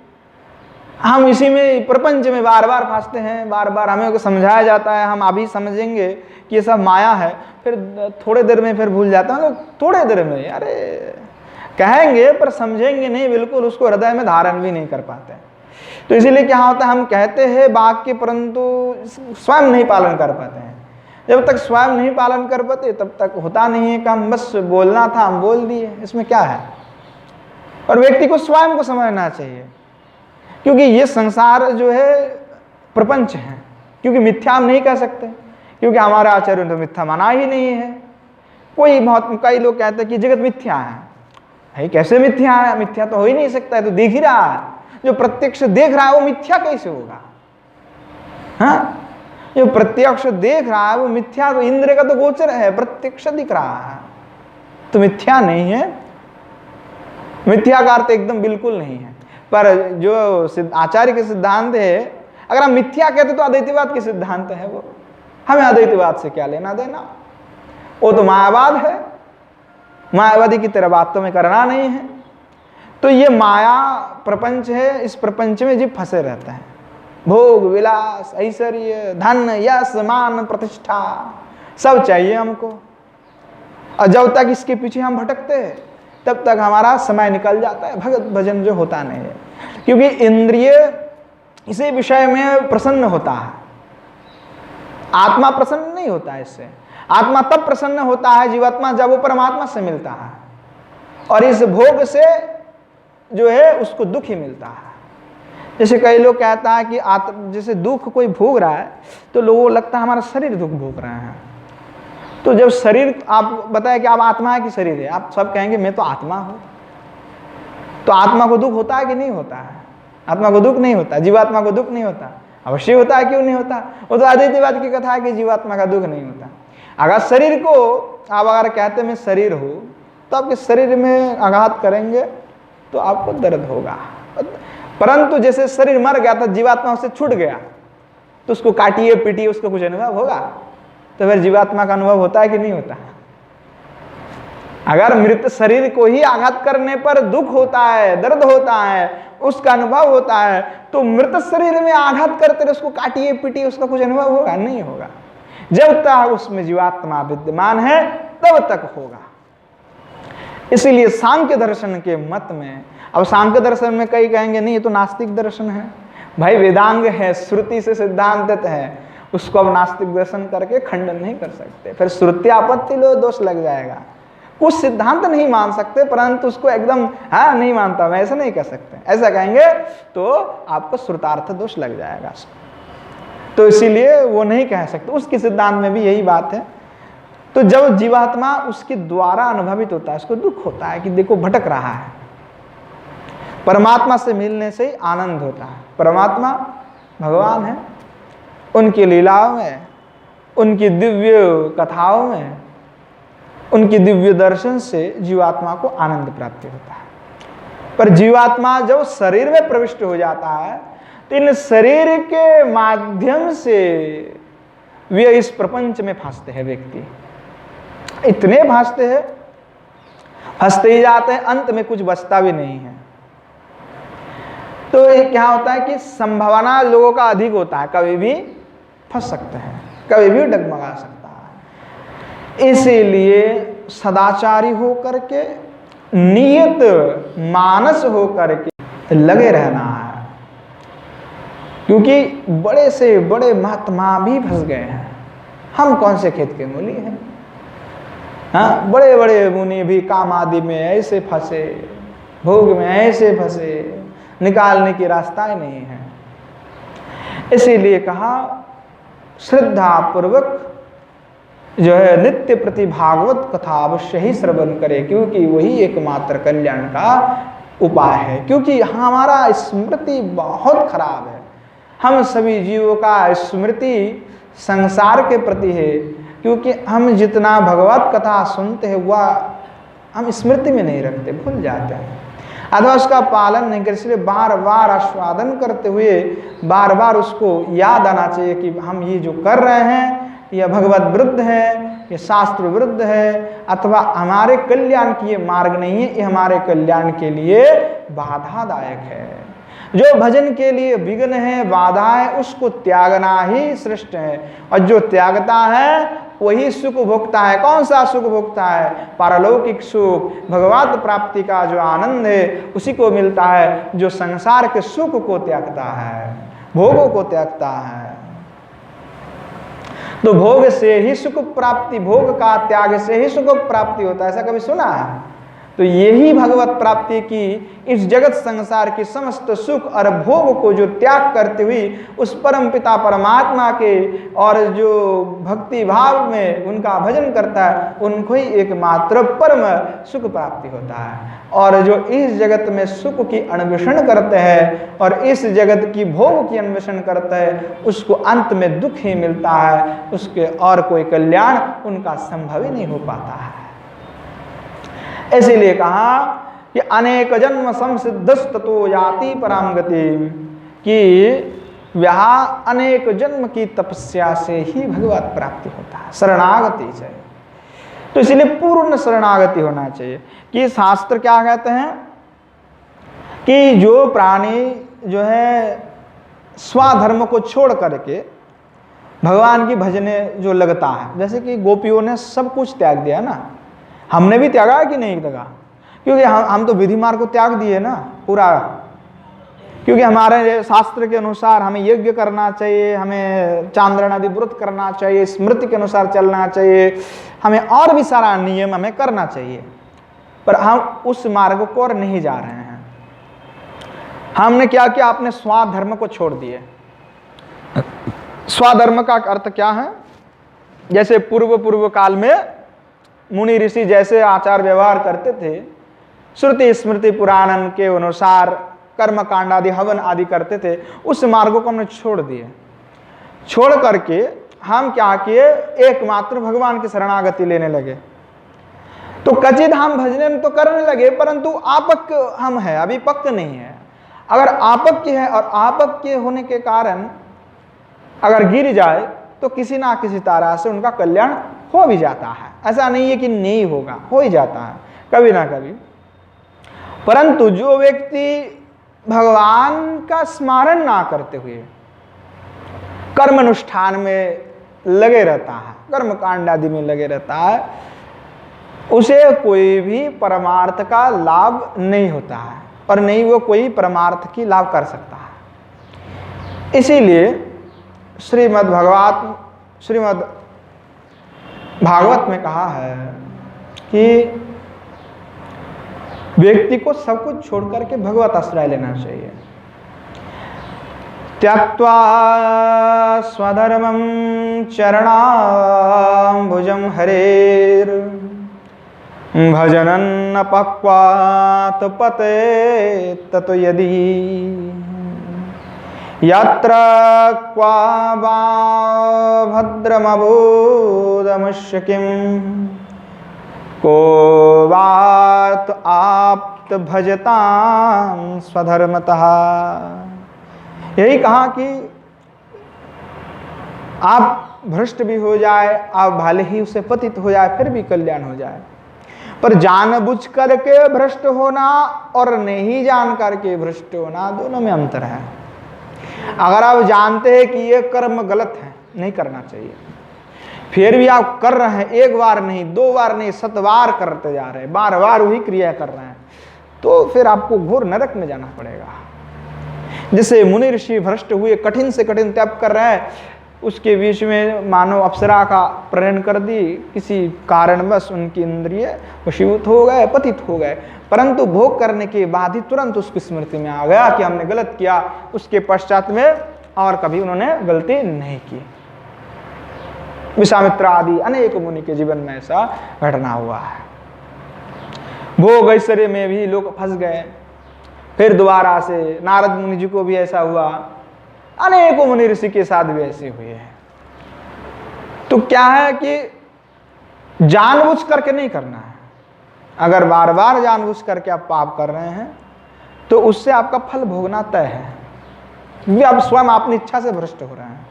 A: हम इसी में प्रपंच में बार बार फंसते हैं, बार बार हमें को समझाया जाता है, हम अभी समझेंगे कि ये सब माया है, फिर थोड़े देर में फिर भूल जाता है। थोड़े देर में अरे कहेंगे पर समझेंगे नहीं, बिल्कुल उसको हृदय में धारण भी नहीं कर पाते। तो इसीलिए क्या होता है, हम कहते हैं वाक्य परंतु स्वयं नहीं पालन कर पाते हैं। जब तक स्वयं नहीं पालन कर पाते तब तक होता नहीं है काम, बस बोलना था हम बोल दिए, इसमें क्या है। और व्यक्ति को स्वयं को समझना चाहिए, क्योंकि ये संसार जो है प्रपंच है, क्योंकि मिथ्या हम नहीं कह सकते, क्योंकि हमारा आचार्य तो मिथ्या माना ही नहीं है। कई लोग कहते हैं कि जगत मिथ्या है, भाई कैसे मिथ्या है? मिथ्या तो हो ही नहीं सकता है, तो दिख ही रहा है। जो प्रत्यक्ष देख रहा है वो मिथ्या कैसे होगा? हाँ, जो प्रत्यक्ष देख रहा है वो मिथ्या, तो इंद्र का तो गोचर है, प्रत्यक्ष दिख रहा है, तो मिथ्या नहीं है। मिथ्या का अर्थ एकदम बिल्कुल नहीं है। पर जो आचार्य के सिद्धांत है, अगर हम मिथ्या कहते तो अद्वैतवाद के सिद्धांत है वो, हमें अद्वैतवाद से क्या लेना देना? वो तो मायावाद है, मायावादी की तरह बातों में करना नहीं है। तो ये माया प्रपंच है, इस प्रपंच में जीव फंसे रहते हैं। भोग विलास, ऐश्वर्य, धन, यश, मान, प्रतिष्ठा सब चाहिए हमको, और जब तक इसके पीछे हम भटकते हैं तब तक हमारा समय निकल जाता है, भगत भजन जो होता नहीं है। क्योंकि इंद्रिय इसी विषय में प्रसन्न होता है, आत्मा प्रसन्न नहीं होता है इससे। आत्मा तब प्रसन्न होता है जीवात्मा जब वो परमात्मा से मिलता है, और इस भोग से जो है उसको दुख ही मिलता है। जैसे कई लोग कहता है कि जैसे दुख कोई भोग रहा है तो लोगों को लगता है हमारा शरीर दुख भोग रहे हैं। तो जब शरीर, आप बताएं कि आप आत्मा है कि शरीर है, आप सब कहेंगे मैं तो आत्मा हूं। तो आत्मा को दुख होता है कि नहीं होता है? आत्मा को दुख नहीं होता, जीवात्मा को दुख नहीं होता। अवश्य होता है, क्यों नहीं होता? वो तो अद्वैतवाद की कथा है कि जीवात्मा का दुख नहीं होता। अगर शरीर को आप अगर कहते मैं शरीर हूं, तो आपके शरीर में आघात करेंगे तो आपको दर्द होगा। परंतु जैसे शरीर मर गया था, जीवात्मा उससे छूट गया, तो उसको काटिए पीटिए उसको कुछ अनुभव होगा? तो फिर जीवात्मा का अनुभव होता है कि नहीं होता? अगर मृत शरीर को ही आघात करने पर दुख होता है, दर्द होता है, उसका अनुभव होता है, तो मृत शरीर में आघात करते रहे, उसको काटिए पीटिए, उसका कुछ अनुभव होगा? नहीं होगा। जब तक उसमें जीवात्मा विद्यमान है तब तक होगा। इसीलिए सांख्य दर्शन के मत में, अब सांख्य दर्शन में कई कहेंगे नहीं ये तो नास्तिक दर्शन है। भाई वेदांग है, श्रुति से सिद्धांत है, उसको अब नास्तिक दर्शन करके खंडन नहीं कर सकते, फिर श्रुति आपत्ति लो दोष लग जाएगा। कुछ सिद्धांत नहीं मान सकते परंतु उसको एकदम हाँ नहीं मानता मैं, ऐसा नहीं कह सकते। ऐसा कहेंगे तो आपको श्रुतार्थ दोष लग जाएगा, तो इसीलिए वो नहीं कह सकते। उसके सिद्धांत में भी यही बात है। तो जब जीवात्मा उसके द्वारा अनुभवित होता है, उसको दुख होता है कि देखो भटक रहा है, परमात्मा से मिलने से ही आनंद होता है। परमात्मा भगवान है, उनकी लीलाओं में, उनकी दिव्य कथाओं में, उनकी दिव्य दर्शन से जीवात्मा को आनंद प्राप्त होता है। पर जीवात्मा जब शरीर में प्रविष्ट हो जाता है तो इन शरीर के माध्यम से वे इस प्रपंच में फंसते हैं। व्यक्ति इतने फंसते हैं, फंसते ही जाते हैं, अंत में कुछ बचता भी नहीं है। तो क्या होता है कि संभावना लोगों का अधिक होता है, कभी भी फंस सकते हैं, कभी भी डगमगा सकता है। इसीलिए सदाचारी होकर के, नियत मानस होकर के लगे रहना है। क्योंकि बड़े से बड़े महात्मा भी फंस गए हैं, हम कौन से खेत के मूली हैं? हाँ, बड़े बड़े मुनि भी काम आदि में ऐसे फंसे, भोग में ऐसे फंसे, निकालने की रास्ता ही नहीं है। इसीलिए कहा श्रद्धा पूर्वक जो है नित्य प्रति भागवत कथा अवश्य ही श्रवण करे, क्योंकि वही एकमात्र कल्याण का उपाय है। क्योंकि हमारा स्मृति बहुत खराब है, हम सभी जीवों का स्मृति संसार के प्रति है। क्योंकि हम जितना भगवत कथा सुनते हैं वह हम स्मृति में नहीं रखते, भूल जाते हैं, अथवा उसका पालन नहीं करते। इसलिए बार बार आस्वादन करते हुए बार बार उसको याद आना चाहिए कि हम ये जो कर रहे हैं यह भगवत विरुद्ध है, ये शास्त्र विरुद्ध है, अथवा हमारे कल्याण की ये मार्ग नहीं है, ये हमारे कल्याण के लिए बाधादायक है। जो भजन के लिए विघ्न है, बाधा है, उसको त्यागना ही श्रेष्ठ है। और जो त्यागता है वही सुख भोगता है। कौन सा सुख भोगता है? पारलौकिक सुख, भगवत प्राप्ति का जो आनंद है उसी को मिलता है जो संसार के सुख को त्यागता है, भोगों को त्यागता है। तो भोग से ही सुख प्राप्ति, भोग का त्याग से ही सुख प्राप्ति होता है। ऐसा कभी सुना है? तो यही भगवत प्राप्ति की इस जगत संसार की समस्त सुख और भोग को जो त्याग करते हुए उस परम पिता परमात्मा के और जो भक्ति भाव में उनका भजन करता है, उनको ही एकमात्र परम सुख प्राप्ति होता है। और जो इस जगत में सुख की अन्वेषण करते हैं और इस जगत की भोग की अन्वेषण करते हैं, उसको अंत में दुख ही मिलता है, उसके और कोई कल्याण उनका संभव ही नहीं हो पाता है। इसीलिए कहा कि अनेक जन्म संसिद्धस्ततो याति पराम गति, कि वहाँ अनेक जन्म की तपस्या से ही भगवत प्राप्ति होता है, शरणागति से। तो इसलिए पूर्ण शरणागति होना चाहिए। कि शास्त्र क्या कहते हैं कि जो प्राणी जो है स्वाधर्म को छोड़ करके भगवान की भजने जो लगता है, जैसे कि गोपियों ने सब कुछ त्याग दिया ना, हमने भी त्यागा कि नहीं त्यागा? क्योंकि हम तो विधि मार्ग को त्याग दिए ना पूरा, क्योंकि हमारे शास्त्र के अनुसार हमें यज्ञ करना चाहिए, हमें चांद्रण आदि व्रत करना चाहिए, स्मृति के अनुसार चलना चाहिए, हमें और भी सारा नियम हमें करना चाहिए, पर हम उस मार्ग को और नहीं जा रहे हैं। हमने क्या किया? अपने स्वाधर्म को छोड़ दिए। स्वाधर्म का अर्थ क्या है? जैसे पूर्व काल में मुनि ऋषि जैसे आचार व्यवहार करते थे, श्रुति स्मृति पुराणन के अनुसार कर्म कांड आदि हवन आदि करते थे, उस मार्ग को हमने छोड़ दिए। छोड़ करके हम क्या किए? एकमात्र भगवान की शरणागति लेने लगे। तो कचित हम भजन तो करने लगे, परंतु आपक हम है, अभी पक्क नहीं है। अगर आपक है और आपक के होने के कारण अगर गिर जाए तो किसी ना किसी तरह से उनका कल्याण हो भी जाता है। ऐसा नहीं है कि नहीं होगा, हो ही जाता है कभी ना कभी। परंतु जो व्यक्ति भगवान का स्मरण ना करते हुए कर्म अनुष्ठान में लगे रहता है, कर्म कांड आदि में लगे रहता है, उसे कोई भी परमार्थ का लाभ नहीं होता है और नहीं वो कोई परमार्थ की लाभ कर सकता है। इसीलिए श्रीमद् भागवत में कहा है कि व्यक्ति को सब कुछ छोड़ करके भगवत आश्रय लेना चाहिए। त्यक्त्वा स्वधर्मं चरणाम्बुजं हरेर भजनन्न पक्वात पते ततो यदि यत्र क्वा वा भद्रमबोधमुष्य किम् को वात आप्त भजतां स्वधर्मतः। यही कहा कि आप भ्रष्ट भी हो जाए, आप भले ही उसे पतित हो जाए, फिर भी कल्याण हो जाए। पर जानबूझ करके भ्रष्ट होना और नहीं जान करके भ्रष्ट होना, दोनों में अंतर है। अगर आप जानते हैं कि ये कर्म गलत है, नहीं करना चाहिए, फिर भी आप कर रहे हैं, एक बार नहीं, दो बार नहीं, 7 बार करते जा रहे हैं, बार बार वही क्रिया कर रहे हैं, तो फिर आपको घोर नरक में जाना पड़ेगा। जैसे मुनि ऋषि भ्रष्ट हुए, कठिन से कठिन तप कर रहे हैं, उसके बीच में मानो अप्सरा का प्रेरण कर दी, किसी कारणवश उनकी इंद्रिय वशीभूत हो गए, पतित हो गए, परंतु भोग करने के बाद ही तुरंत उसकी स्मृति में आ गया कि हमने गलत किया। उसके पश्चात में और कभी उन्होंने गलती नहीं की। विश्वामित्र आदि अनेक मुनि के जीवन में ऐसा घटना हुआ है। भोग ऐश्वर्य में भी लोग फंस गए। फिर दोबारा से नारद मुनि जी को भी ऐसा हुआ, अनेकों मुनि ऋषि के साथ भी ऐसे हुए हैं। तो क्या है कि जानबूझ करके नहीं करना है। अगर बार बार जानबूझ करके आप पाप कर रहे हैं तो उससे आपका फल भोगना तय है, क्योंकि आप स्वयं अपनी इच्छा से भ्रष्ट हो रहे हैं,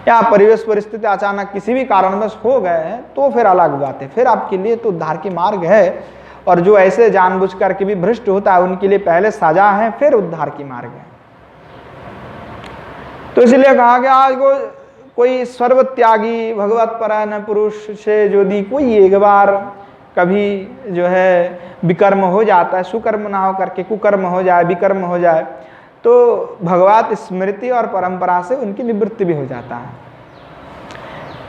A: या परिवेश परिस्थिति अचानक किसी भी कारणवश हो गए हैं तो फिर अलग बात है, फिर आपके लिए तो उद्धार की मार्ग है। और जो ऐसे जानबूझ करके भी भ्रष्ट होता है उनके लिए पहले सजा है, फिर उद्धार की मार्ग है। तो इसलिए कहा गया आज कोई सर्वत्यागी भगवत परायण पुरुष से यदि कोई एक बार कभी जो है विकर्म हो जाता है, सुकर्म ना हो करके कुकर्म हो जाए, विकर्म हो जाए, तो भगवत स्मृति और परंपरा से उनकी निवृत्ति भी हो जाता है।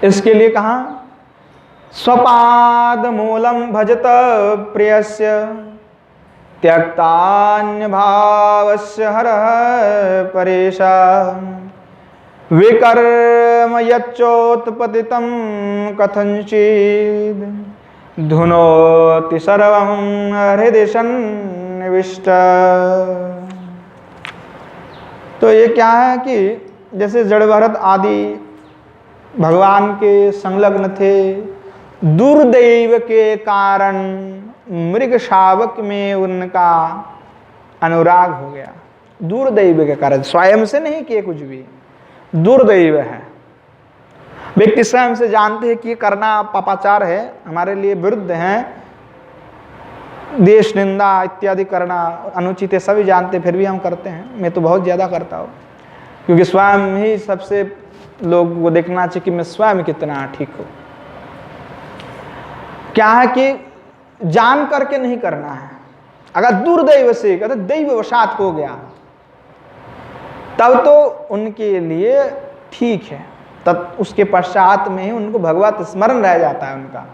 A: इसके लिए कहा स्वपाद मूलम भजत प्रियस्य त्यक्तान्य भावस्य हरः परेशा विकर्म यच्चोत्पतितं कथंचित् धुनोति सर्वं हृदि सन्निविष्ट। तो ये क्या है कि जैसे जड़ भरत आदि भगवान के संलग्न थे, दुर्दैव के कारण मृग शावक में उनका अनुराग हो गया। दुर्दैव के कारण, स्वयं से नहीं किए कुछ भी, दुर्दैव है। व्यक्ति स्वयं से जानते हैं कि ये करना पापाचार है, हमारे लिए विरुद्ध है, देश निंदा इत्यादि करना अनुचित है, सभी जानते, फिर भी हम करते हैं। मैं तो बहुत ज़्यादा करता हूँ, क्योंकि स्वयं ही सबसे लोग वो देखना चाहिए कि मैं स्वयं कितना ठीक हूँ। क्या है कि जान करके नहीं करना है। अगर दुर्दैव से, कहते दैववशात हो गया, तब तो उनके लिए ठीक है, तब उसके पश्चात में ही उनको भगवत स्मरण रह जाता है। उनका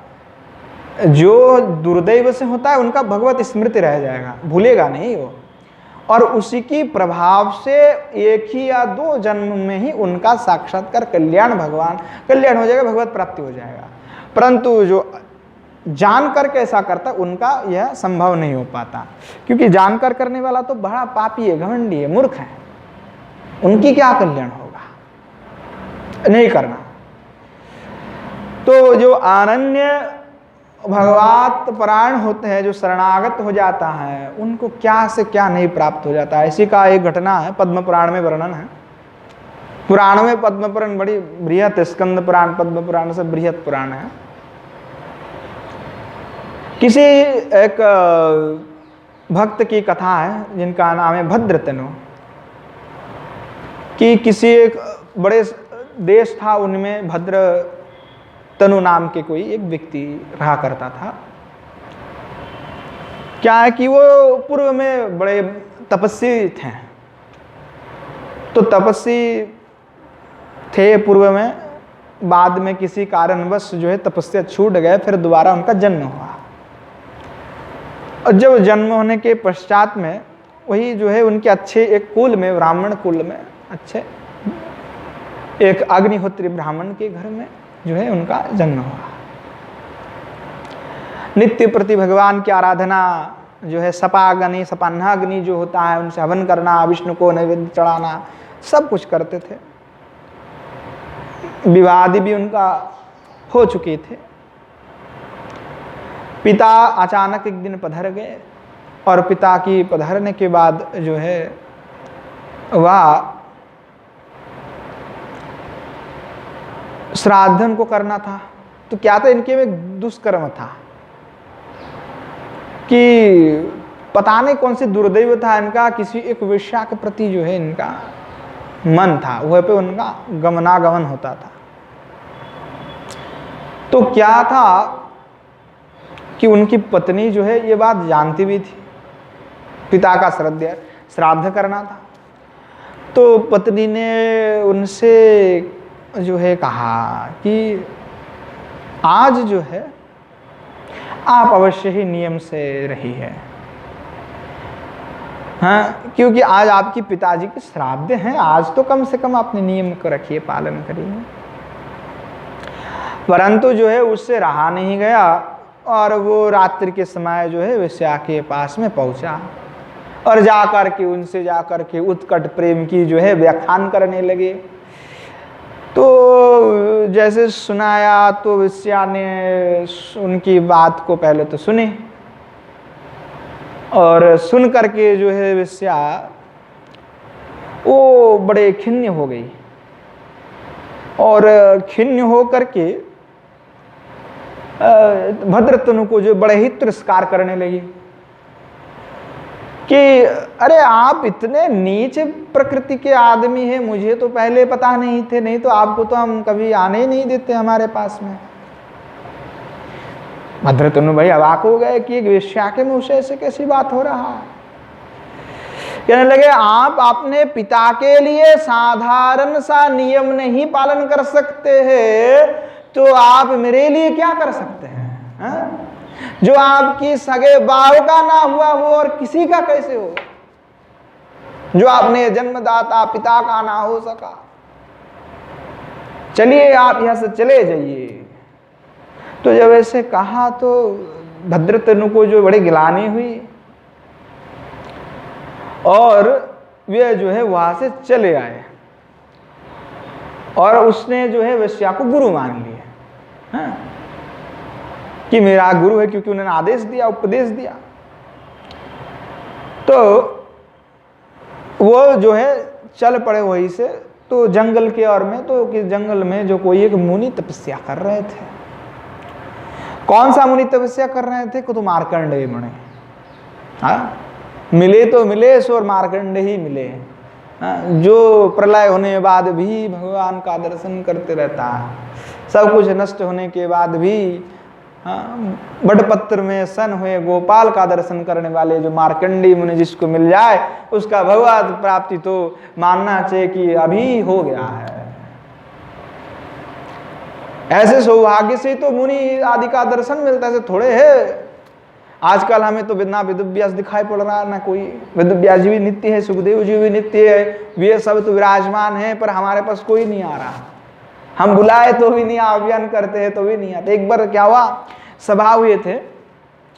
A: जो दुर्दैव से होता है उनका भगवत स्मृति रह जाएगा, भूलेगा नहीं वो, और उसी की प्रभाव से एक ही या दो जन्म में ही उनका साक्षात्कार कल्याण, भगवान कल्याण हो जाएगा, भगवत प्राप्ति हो जाएगा। परंतु जो जान कर कैसा करता उनका यह संभव नहीं हो पाता, क्योंकि जानकर करने वाला तो बड़ा पापी है, घमंडी है, मूर्ख है, उनकी क्या कल्याण होगा, नहीं करना। तो जो अनन्य भगवत परायण होते हैं, जो शरणागत हो जाता है, उनको क्या से क्या नहीं प्राप्त हो जाता है। इसी का एक घटना है, पद्म पुराण में वर्णन है। पुराण में पद्म पुराण बड़ी बृहत, स्कंद पुराण पद्म पुराण से बृहत पुराण है। किसी एक भक्त की कथा है जिनका नाम है भद्रतनु, कि किसी एक बड़े देश था, उनमें भद्र तनु नाम के कोई एक व्यक्ति रहा करता था। क्या है कि वो पूर्व में बड़े तपस्वी थे, तो तपस्वी थे पूर्व में, बाद में किसी कारणवश जो है तपस्या छूट गए, फिर दोबारा उनका जन्म हुआ। और जब जन्म होने के पश्चात में वही जो है उनके अच्छे एक कुल में, ब्राह्मण कुल में, अच्छे एक अग्निहोत्री ब्राह्मण के घर में जो है उनका जन्म हुआ। नित्य प्रति भगवान की आराधना जो है, सपाग्नि सपान्नाग्नि जो होता है उनसे हवन करना, विष्णु को नैवेद्य चढ़ाना, सब कुछ करते थे। विवाह आदि भी उनका हो चुके थे। पिता अचानक एक दिन पधर गए, और पिता की पधरने के बाद जो है वह श्राद्धन को करना था। तो क्या था, इनके में दुष्कर्म था कि पता नहीं कौन सी दुर्दैव था इनका, किसी एक वेश्या के प्रति जो है इनका मन था, वह पे उनका गमनागमन होता था। तो क्या था कि उनकी पत्नी जो है ये बात जानती भी थी, पिता का श्राद्ध करना था। तो पत्नी ने उनसे जो है कहा कि आज जो है आप अवश्य ही नियम से रहिए, हाँ, क्योंकि आज आपकी पिताजी के श्राद्ध हैं, आज तो कम से कम अपने नियम को रखिए, पालन करिए। परंतु जो है उससे रहा नहीं गया, और वो रात्रि के समय जो है वेश्या के पास में पहुंचा, और जाकर के उनसे जाकर के उत्कट प्रेम की जो है व्याख्यान करने लगे। तो जैसे सुनाया तो वेश्या ने उनकी बात को पहले तो सुनी, और सुन करके जो है वेश्या वो बड़े खिन्न हो गई, और खिन्न हो करके भद्रतनु को जो बड़े ही तिरस्कार करने लगी कि अरे आप इतने नीच प्रकृति के आदमी हैं, मुझे तो पहले पता नहीं थे, नहीं तो आपको तो हम कभी आने ही नहीं देते हमारे पास में। भद्रतनु भाई अवाक हो गए कि एक वेश्या के मुंह से ऐसे कैसी बात हो रहा है। कहने लगे आप अपने पिता के लिए साधारण सा नियम नहीं पालन कर सकते हैं, तो आप मेरे लिए क्या कर सकते हैं, हा? जो आपकी सगे बाव का ना हुआ वो और किसी का कैसे हो, जो आपने जन्मदाता पिता का ना हो सका। चलिए आप यहां से चले जाइए। तो जब ऐसे कहा तो भद्रतनु को जो बड़ी गिलानी हुई और वे जो है वहां से चले आए और उसने जो है वेश्या को गुरु मान लिया, हाँ? कि मेरा गुरु है, क्योंकि उन्होंने आदेश दिया, उपदेश दिया। तो वो जो है चल पड़े वहीं से। तो जंगल के और में, तो कि जंगल में जो कोई एक मुनि तपस्या कर रहे थे। कौन सा मुनि तपस्या कर रहे थे? तो मार्कंडेय मुनि। हाँ, मिले तो मिले सो मार्कंडेय ही मिले। हाँ, जो प्रलय होने के बाद भी भगवान का दर्शन करते रहता है, सब कुछ नष्ट होने के बाद भी। हाँ, बड़पत्र में सन हुए गोपाल का दर्शन करने वाले जो मार्कंडेय मुनि, जिसको मिल जाए उसका भगवत प्राप्ति तो मानना चाहिए कि अभी हो गया है। ऐसे सौभाग्य से तो मुनि आदि का दर्शन मिलता है, थोड़े है। आजकल हमें तो बिना वेदव्यास दिखाई पड़ रहा ना कोई। वेदव्यास जी भी नित्य है, सुखदेव जी भी नित्य है, वे सब तो विराजमान है, पर हमारे पास कोई नहीं आ रहा। हम बुलाए तो भी नहीं, आह्वान करते हैं तो भी नहीं आते। एक बार क्या हुआ, सभा हुए थे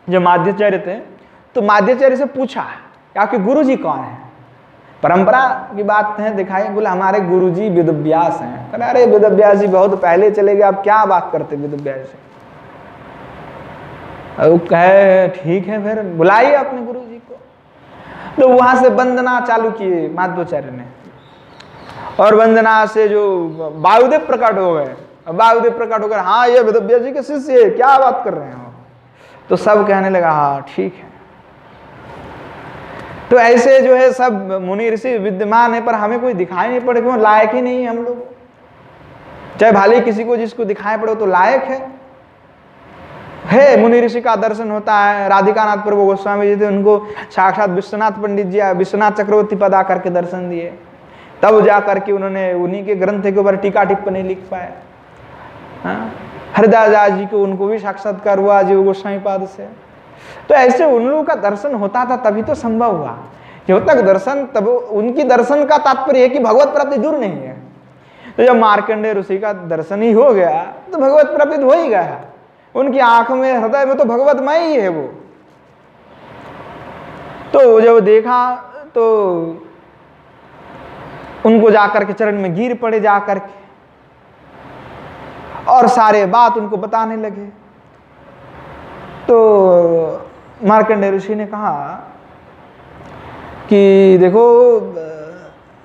A: जो माध्यचार्य थे, तो माध्यचार्य से पूछा आपके गुरु जी कौन है? परंपरा की बात है, दिखाई। बोले हमारे गुरु जी वेदव्यास हैं। कहते अरे वेदव्यास जी बहुत पहले चले गए, आप क्या बात करते वेदव्यास जी? वो कहे ठीक है, फिर बुलाइए अपने गुरु जी को। तो वहां से वंदना चालू किए माध्वाचार्य ने, और वंदना से जो वायुदेव प्रकट हो गए। वायुदेव प्रकट होकर हाँ ये वेदव्यास जी के शिष्य है, क्या बात कर रहे हो? तो सब कहने लगा हाँ ठीक है। तो ऐसे जो है सब मुनि ऋषि विद्यमान है, पर हमें कोई दिखाई नहीं पड़े, क्यों? लायक ही नहीं है हम लोग। चाहे भाले किसी को जिसको दिखाई पड़े तो लायक है। मुनि ऋषि का दर्शन होता है। राधिकानाथ प्रभु गोस्वामी जी थे, उनको साक्षात विश्वनाथ पंडित जी, विश्वनाथ चक्रवर्ती पद आकर के दर्शन दिए, तब जा करके उन्होंने उन्हीं के ग्रंथ के ऊपर टीका टिप्पणी लिख पाए। हरिदास जी को उनको भी साक्षात्कार हुआ जीव गोस्वामी पाद से। तो ऐसे उन लोगों का दर्शन होता था, तभी तो संभव हुआ। जब तक दर्शन, तब उनकी दर्शन का तात्पर्य है कि भगवत प्राप्ति दूर नहीं है। तो जब मार्कंडेय ऋषि का दर्शन ही हो गया तो भगवत प्राप्ति हो ही गया। उनकी आंख में, हृदय में तो भगवतमय ही है वो। तो जब देखा तो उनको जाकर के चरण में गिर पड़े जाकर के, और सारे बात उनको बताने लगे। तो मार्कंडेय ऋषि ने कहा कि देखो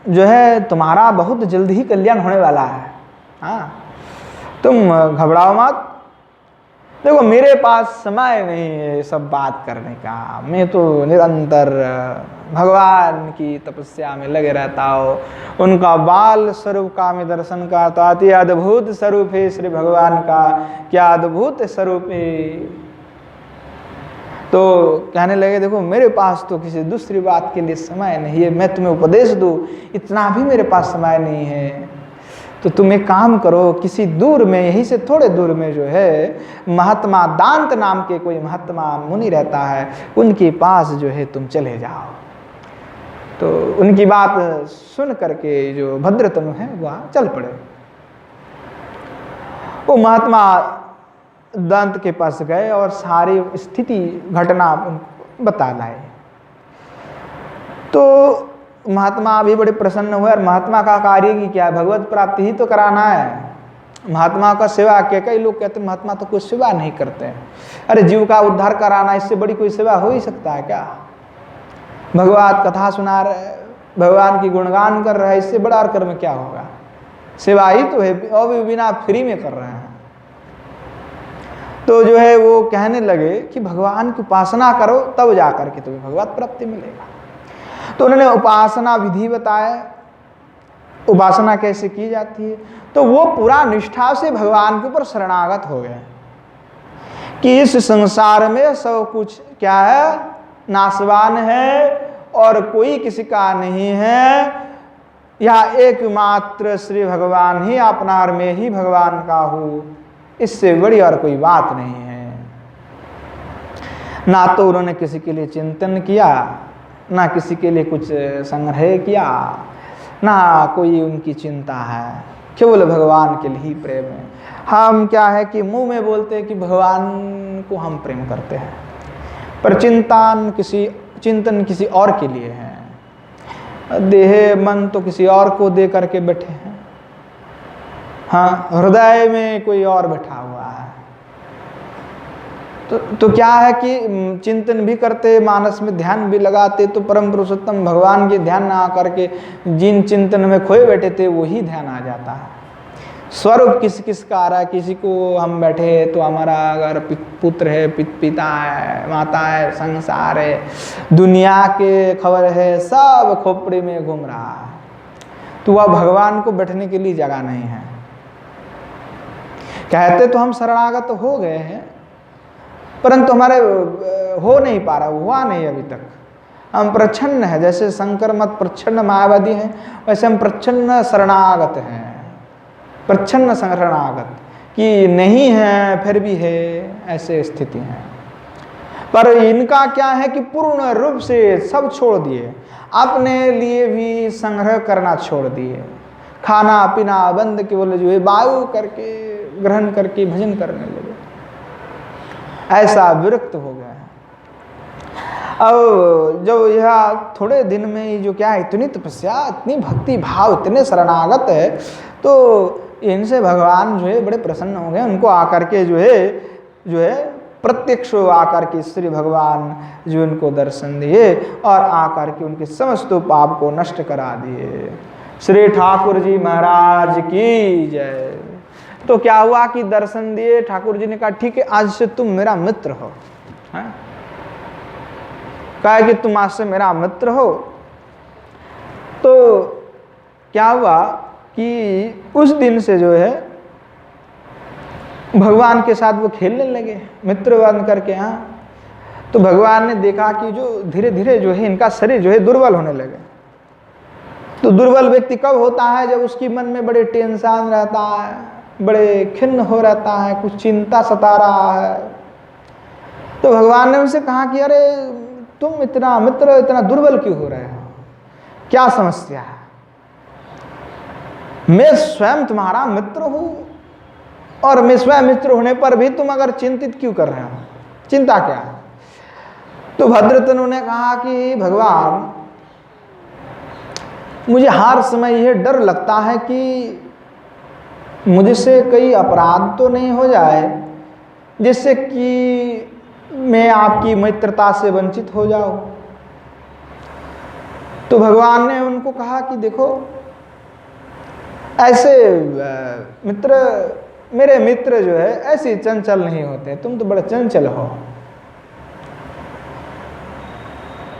A: जो है तुम्हारा बहुत जल्द ही कल्याण होने वाला है। हाँ, तुम घबराओ मत। देखो मेरे पास समय नहीं है सब बात करने का, मैं तो निरंतर भगवान की तपस्या में लगे रहता हूँ। उनका बाल स्वरूप का मैं दर्शन करता, अति अद्भुत स्वरूप है श्री भगवान का, क्या अद्भुत स्वरूप है। तो कहने लगे देखो मेरे पास तो किसी दूसरी बात के लिए समय नहीं है, मैं तुम्हें उपदेश दूँ इतना भी मेरे पास समय नहीं है। तो तुम एक काम करो, किसी दूर में, यहीं से थोड़े दूर में जो है महात्मा दांत नाम के कोई महात्मा मुनि रहता है, उनके पास जो है तुम चले जाओ। तो उनकी बात सुन करके जो भद्रतनु है वह चल पड़े। वो महात्मा दांत के पास गए और सारी स्थिति घटना उनको बता लाए। तो महात्मा भी बड़े प्रसन्न हुए, और महात्मा का कार्य की क्या है, भगवत प्राप्ति ही तो कराना है। महात्मा का सेवा क्या, कई लोग कहते हैं महात्मा तो कोई सेवा नहीं करते हैं। अरे जीव का उद्धार कराना, इससे बड़ी कोई सेवा हो ही सकता है क्या? भगवत कथा सुना रहे, भगवान की गुणगान कर रहे हैं, इससे बड़ा और कर्म क्या होगा? सेवा ही तो है, और भी बिना फ्री में कर रहे हैं। तो जो है वो कहने लगे कि भगवान की उपासना करो, तब जाकर के तुम्हें भगवत प्राप्ति मिलेगा। तो उन्होंने उपासना विधि बताया, उपासना कैसे की जाती है। तो वो पूरा निष्ठा से भगवान के ऊपर शरणागत हो गए कि इस संसार में सब कुछ क्या है, नाशवान है और कोई किसी का नहीं है। यह एकमात्र श्री भगवान ही अपना और मैं ही भगवान का हूँ, इससे बड़ी और कोई बात नहीं है। ना तो उन्होंने किसी के लिए चिंतन किया, ना किसी के लिए कुछ संग्रह किया, ना कोई उनकी चिंता है, केवल भगवान के लिए ही प्रेम है। हम क्या है कि मुंह में बोलते हैं कि भगवान को हम प्रेम करते हैं, पर चिंतन किसी और के लिए है। देह मन तो किसी और को दे करके बैठे हैं, हाँ, हृदय में कोई और बैठा हुआ है। तो क्या है कि चिंतन भी करते, मानस में ध्यान भी लगाते, तो परम पुरुषोत्तम भगवान के ध्यान ना आकर के जिन चिंतन में खोए बैठे थे वही ध्यान आ जाता है। स्वरूप किस का आ रहा है, किसी को हम बैठे तो हमारा अगर पुत्र है, पिता है, माता है, संसार है, दुनिया के खबर है, सब खोपड़ी में घूम रहा है, तो वह भगवान को बैठने के लिए जगह नहीं है। कहते तो हम शरणागत हो गए हैं, परंतु हमारे हो नहीं पा रहा, हुआ नहीं अभी तक। हम प्रच्छन्न है, जैसे शंकर मत प्रच्छन्न मायावादी हैं, वैसे हम प्रच्छन्न शरणागत हैं। प्रच्छन्न शरणागत कि नहीं है फिर भी है, ऐसे स्थिति है। पर इनका क्या है कि पूर्ण रूप से सब छोड़ दिए, अपने लिए भी संग्रह करना छोड़ दिए, खाना पीना बंद, केवल जो है वायु करके ग्रहण करके भजन करने लगे। ऐसा विरक्त हो गया है। अब जब यह थोड़े दिन में ही जो क्या है, इतनी तपस्या, इतनी भक्ति भाव, इतने शरणागत है, तो इनसे भगवान जो है बड़े प्रसन्न हो गए। उनको आकर के जो है प्रत्यक्ष आकर के श्री भगवान जो उनको दर्शन दिए और आकर के उनके समस्त पाप को नष्ट करा दिए। श्री ठाकुर जी महाराज की जय। तो क्या हुआ कि दर्शन दिए, ठाकुर जी ने कहा ठीक है आज से तुम मेरा मित्र हो, कहा कि तुम आज से मेरा मित्र हो। तो क्या हुआ कि उस दिन से जो है भगवान के साथ वो खेलने लगे, मित्र बन करके। हाँ, तो भगवान ने देखा कि जो धीरे धीरे जो है इनका शरीर जो है दुर्बल होने लगे। तो दुर्बल व्यक्ति कब होता है, जब उसकी मन में बड़े टेंशन रहता है, बड़े खिन्न हो रहता है, कुछ चिंता सता रहा है। तो भगवान ने उनसे कहा कि अरे तुम इतना मित्र इतना दुर्बल क्यों हो रहे हो, क्या समस्या है? मैं स्वयं तुम्हारा मित्र हूं और मैं स्वयं मित्र होने पर भी तुम अगर चिंतित क्यों कर रहे हो, चिंता क्या है? तो भद्रतनु ने कहा कि भगवान मुझे हर समय यह डर लगता है कि मुझसे कई अपराध तो नहीं हो जाए जिससे कि मैं आपकी मित्रता से वंचित हो जाऊं। तो भगवान ने उनको कहा कि देखो ऐसे मित्र, मेरे मित्र जो है ऐसे चंचल नहीं होते, तुम तो बड़े चंचल हो।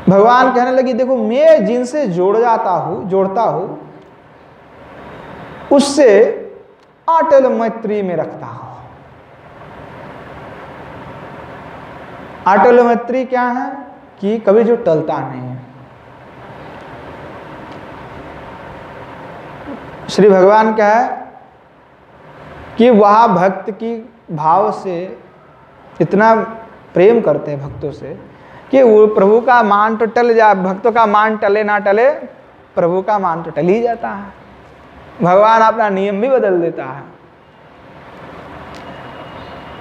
A: भगवान कहने लगी देखो मैं जिनसे जोड़ता हूं उससे अटल मैत्री में रखता हूं। अटल मैत्री क्या है कि कभी जो टलता नहीं है। श्री भगवान क्या है कि वह भक्त की भाव से इतना प्रेम करते हैं भक्तों से कि वो प्रभु का मान तो टल जाए, भक्तों का मान टले ना टले, प्रभु का मान तो टल ही जाता है। भगवान अपना नियम भी बदल देता है।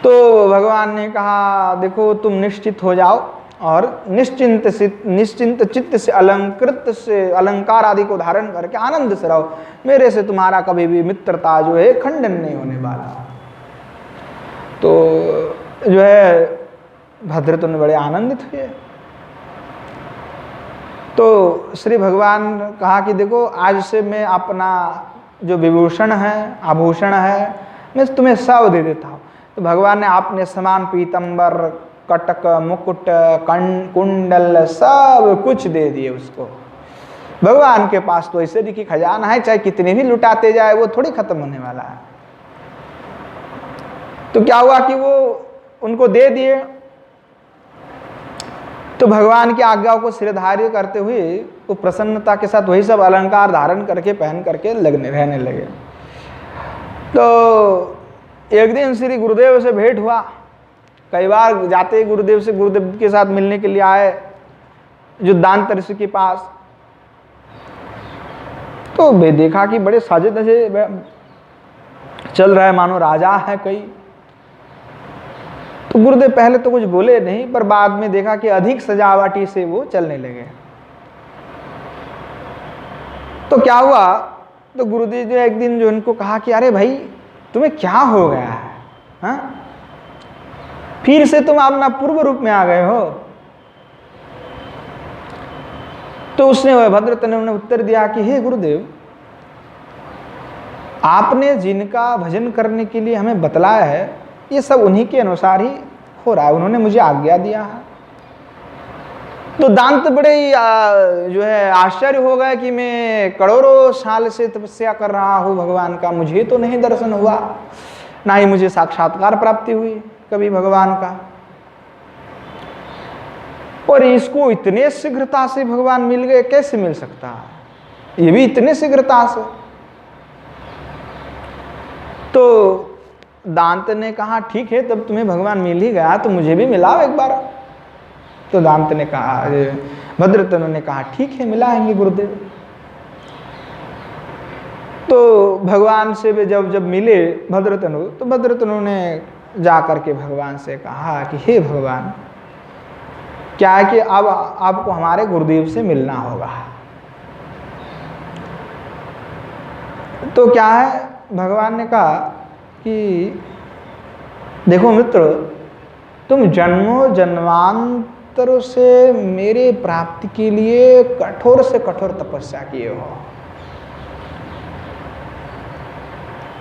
A: तो भगवान ने कहा देखो तुम निश्चित हो जाओ और निश्चिंत चित्त से अलंकार आदि को धारण करके आनंद से रहो, मेरे से तुम्हारा कभी भी मित्रता जो है खंडन नहीं होने वाला। तो जो है भद्रतनु बड़े आनंदित हुए। तो श्री भगवान कहा कि देखो आज से मैं अपना जो विभूषण है, आभूषण है, मैं तुम्हें सब दे देता हूँ। तो भगवान ने आपने समान पीतंबर, कटक, मुकुट, कुंडल सब कुछ दे दिए उसको। भगवान के पास तो ऐसे की खजाना है, चाहे कितने भी लुटाते जाए वो थोड़ी खत्म होने वाला है। तो क्या हुआ कि वो उनको दे दिए। तो भगवान की आज्ञा को सिरधार्य करते हुए वो प्रसन्नता के साथ वही सब अलंकार धारण करके पहन करके रहने लगे। तो एक दिन श्री गुरुदेव से भेंट हुआ, कई बार जाते गुरुदेव से, गुरुदेव के साथ मिलने के लिए आए जो दांत ऋषि के पास, तो वे देखा कि बड़े साजे धजे चल रहा है, मानो राजा है कोई। तो गुरुदेव पहले तो कुछ बोले नहीं, पर बाद में देखा कि अधिक सजावटी से वो चलने लगे। तो क्या हुआ, तो गुरुदेव जो एक दिन जो उनको कहा कि अरे भाई तुम्हें क्या हो गया है, हाँ? फिर से तुम अपना पूर्व रूप में आ गए हो। तो उसने वह भद्रतनु ने उत्तर दिया कि हे गुरुदेव, आपने जिनका भजन करने के लिए हमें बतलाया है ये सब उन्हीं के अनुसार ही हो रहा है, उन्होंने मुझे आज्ञा दिया है। तो दांत बड़े ही जो है आश्चर्य हो गए कि मैं करोड़ों साल से तपस्या कर रहा हूँ भगवान का, मुझे तो नहीं दर्शन हुआ, ना ही मुझे साक्षात्कार प्राप्ति हुई कभी भगवान का, और इसको इतने शीघ्रता से भगवान मिल गए, कैसे मिल सकता है, ये भी इतने शीघ्रता से। तो दांत ने कहा ठीक है, तब तुम्हें भगवान मिल ही गया तो मुझे भी मिलाओ एक बार। तो दांत ने कहा, भद्रतनु ने कहा ठीक है मिलाएंगे गुरुदेव। तो भगवान से वे जब मिले भद्रतनु, तो भद्रतनु ने जा करके भगवान से कहा कि हे भगवान, क्या है कि अब आपको हमारे गुरुदेव से मिलना होगा। तो क्या है, भगवान ने कहा कि देखो मित्र, तुम जन्मों जन्मांतर से मेरे प्राप्ति के लिए कठोर से कठोर तपस्या किए हो,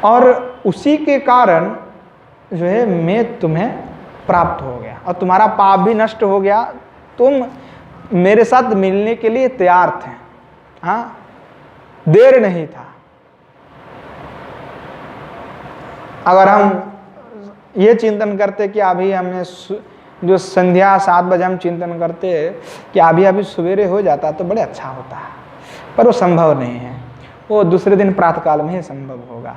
A: और उसी के कारण जो है मैं तुम्हें प्राप्त हो गया और तुम्हारा पाप भी नष्ट हो गया, तुम मेरे साथ मिलने के लिए तैयार थे, हाँ, देर नहीं था। अगर हम ये चिंतन करते कि अभी हमने जो संध्या 7 बजे हम चिंतन करते कि अभी अभी सवेरे हो जाता तो बड़े अच्छा होता है, पर वो संभव नहीं है, वो दूसरे दिन प्रातःकाल में ही संभव होगा।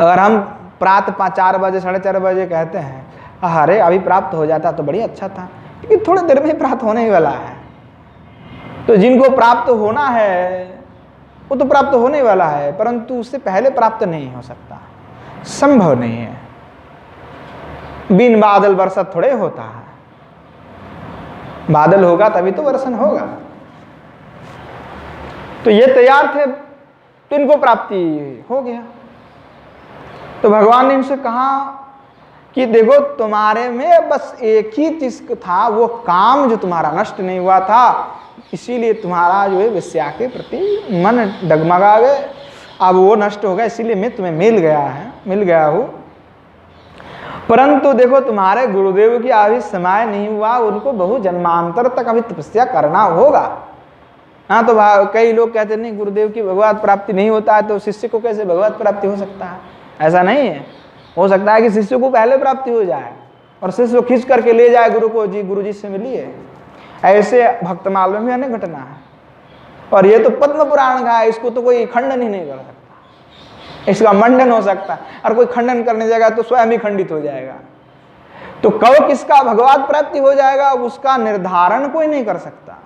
A: अगर हम प्रातः 4 बजे 4:30 बजे कहते हैं अरे अभी प्राप्त हो जाता तो बड़ी अच्छा था, क्योंकि थोड़ी देर में प्राप्त होने ही वाला है। तो जिनको प्राप्त होना है वो तो प्राप्त होने वाला है, परंतु उससे पहले प्राप्त नहीं हो सकता, संभव नहीं है। बिन बादल बरसात थोड़े होता है, बादल होगा तभी तो वर्षण होगा। तो ये तैयार थे तो इनको प्राप्ति हो गया। तो भगवान ने इनसे कहा कि देखो तुम्हारे में बस एक ही चीज था, वो काम जो तुम्हारा नष्ट नहीं हुआ था, इसीलिए तुम्हारा जो है विषया के प्रति मन डगमगा गए, अब वो नष्ट हो गया, इसीलिए मैं तुम्हें मिल गया हूँ। परंतु देखो तुम्हारे गुरुदेव की अभी समय नहीं हुआ, उनको बहु जन्मांतर तक अभी तपस्या करना होगा। हाँ, तो कई लोग कहते नहीं गुरुदेव की भगवत प्राप्ति नहीं होता है तो शिष्य को कैसे भगवत प्राप्ति हो सकता है। ऐसा नहीं है, हो सकता है कि शिष्य को पहले प्राप्ति हो जाए और शिष्य को खींच करके ले जाए गुरु को, जी गुरु जी से मिलिए। ऐसे भक्तमाल में भी अनेक घटना है, और ये तो पद्म पुराण का है, इसको तो कोई खंडन ही नहीं कर सकता, इसका मंडन हो सकता है, और कोई खंडन करने जाएगा तो स्वयं ही खंडित हो जाएगा। तो कब किसका भगवत प्राप्ति हो जाएगा उसका निर्धारण कोई नहीं कर सकता।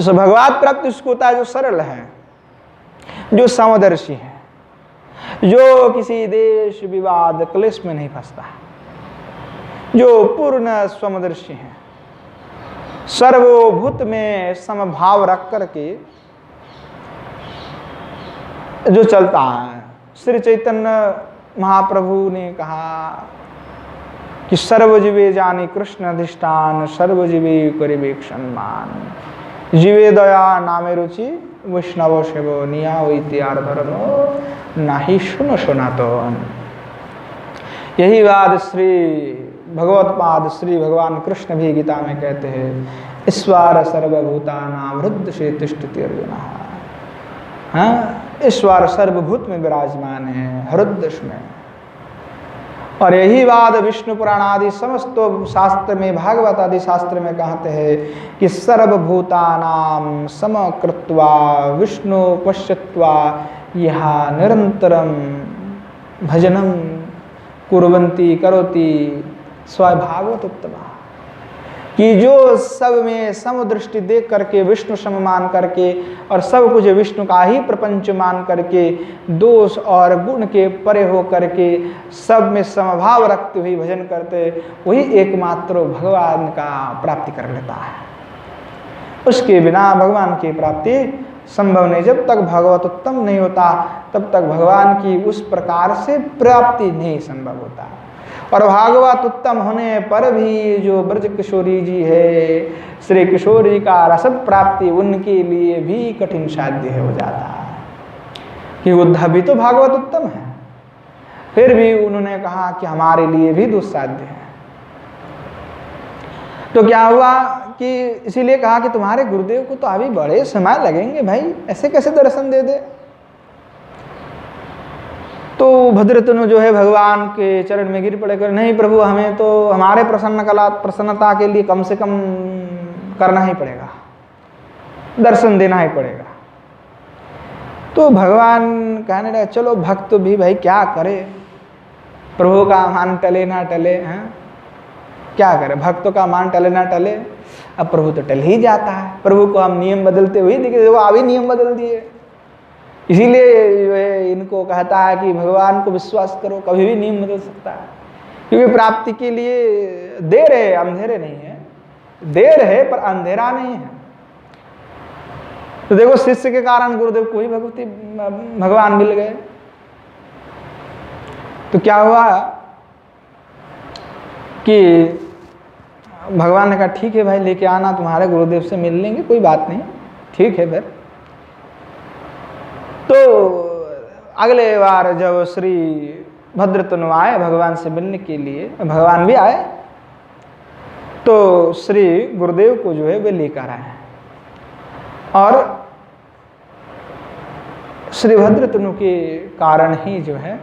A: भगवत प्राप्ति उसको होता है जो सरल है, जो समदर्शी है, जो किसी देश विवाद क्लेश में नहीं फंसता, जो पूर्ण समदर्शी है, सर्वभूत में समभाव रख करके जो चलता है। श्री चैतन्य महाप्रभु ने कहा कि सर्वजीवे जानी कृष्ण अधिष्ठान, सर्वजीवे करिबे सम्मान, जीवे दया नामे रुचि, वैष्णव सेवो निया इत्यार धर्मो नाही सुनो सनातन। यही बात श्री भगवत्पाद श्री भगवान कृष्ण भी गीता में कहते हैं, ईश्वर सर्वभूतानां हृदय से तिष्ठति अर्जुन। हाँ, ईश्वर सर्वभूत में विराजमान है, हृदय में। और यही बात विष्णु पुराण आदि समस्त शास्त्र में, भागवत आदि शास्त्र में कहते हैं कि सर्वभूतानां समकृत्वा विष्णु पश्यत्वा यह निरंतरम भजनम कुर्वन्ति करोति स्वभावत उत्तमा, कि जो सब में समदृष्टि देख करके विष्णु सम मान करके और सब कुछ विष्णु का ही प्रपंच मान करके दोष और गुण के परे हो करके सब में समभाव रखते हुए भजन करते, वही एकमात्र भगवान का प्राप्ति कर लेता है। उसके बिना भगवान की प्राप्ति संभव नहीं। जब तक भगवत उत्तम नहीं होता तब तक भगवान की उस प्रकार से प्राप्ति नहीं संभव होता। और भागवत उत्तम होने पर भी जो ब्रज किशोरी जी है, श्री किशोरी का रस प्राप्ति उनके लिए भी कठिन साध्य हो जाता है, कि उद्धव भी तो भागवत उत्तम है, फिर भी उन्होंने कहा कि हमारे लिए भी दुस्साध्य है। तो क्या हुआ कि इसीलिए कहा कि तुम्हारे गुरुदेव को तो अभी बड़े समय लगेंगे भाई, ऐसे कैसे दर्शन दे दे। तो भद्रतनु जो है भगवान के चरण में गिर पड़े कर, नहीं प्रभु, हमें तो हमारे प्रसन्नता के लिए कम से कम करना ही पड़ेगा, दर्शन देना ही पड़ेगा। तो भगवान कहने लगे चलो भक्त भी भाई क्या करे, प्रभु का मान टले ना टले, हैं क्या करे, भक्तों का मान टले ना टले। अब प्रभु तो टल ही जाता है, प्रभु को हम नियम बदलते हुए दिखे, वो अभी नियम बदल दिए। इसीलिए जो है इनको कहता है कि भगवान को विश्वास करो, कभी भी नियम बदल सकता है, क्योंकि प्राप्ति के लिए देर है, अंधेरे नहीं है, देर है पर अंधेरा नहीं है। तो देखो शिष्य के कारण गुरुदेव को ही भगवती भगवान मिल गए। तो क्या हुआ कि भगवान ने कहा ठीक है भाई, लेके आना, तुम्हारे गुरुदेव से मिल लेंगे, कोई बात नहीं, ठीक है। फिर तो अगले बार जब श्री भद्रतनु आए भगवान से मिलने के लिए, भगवान भी आए, तो श्री गुरुदेव को जो है वे लेकर आए और श्री भद्रतनु के कारण ही जो है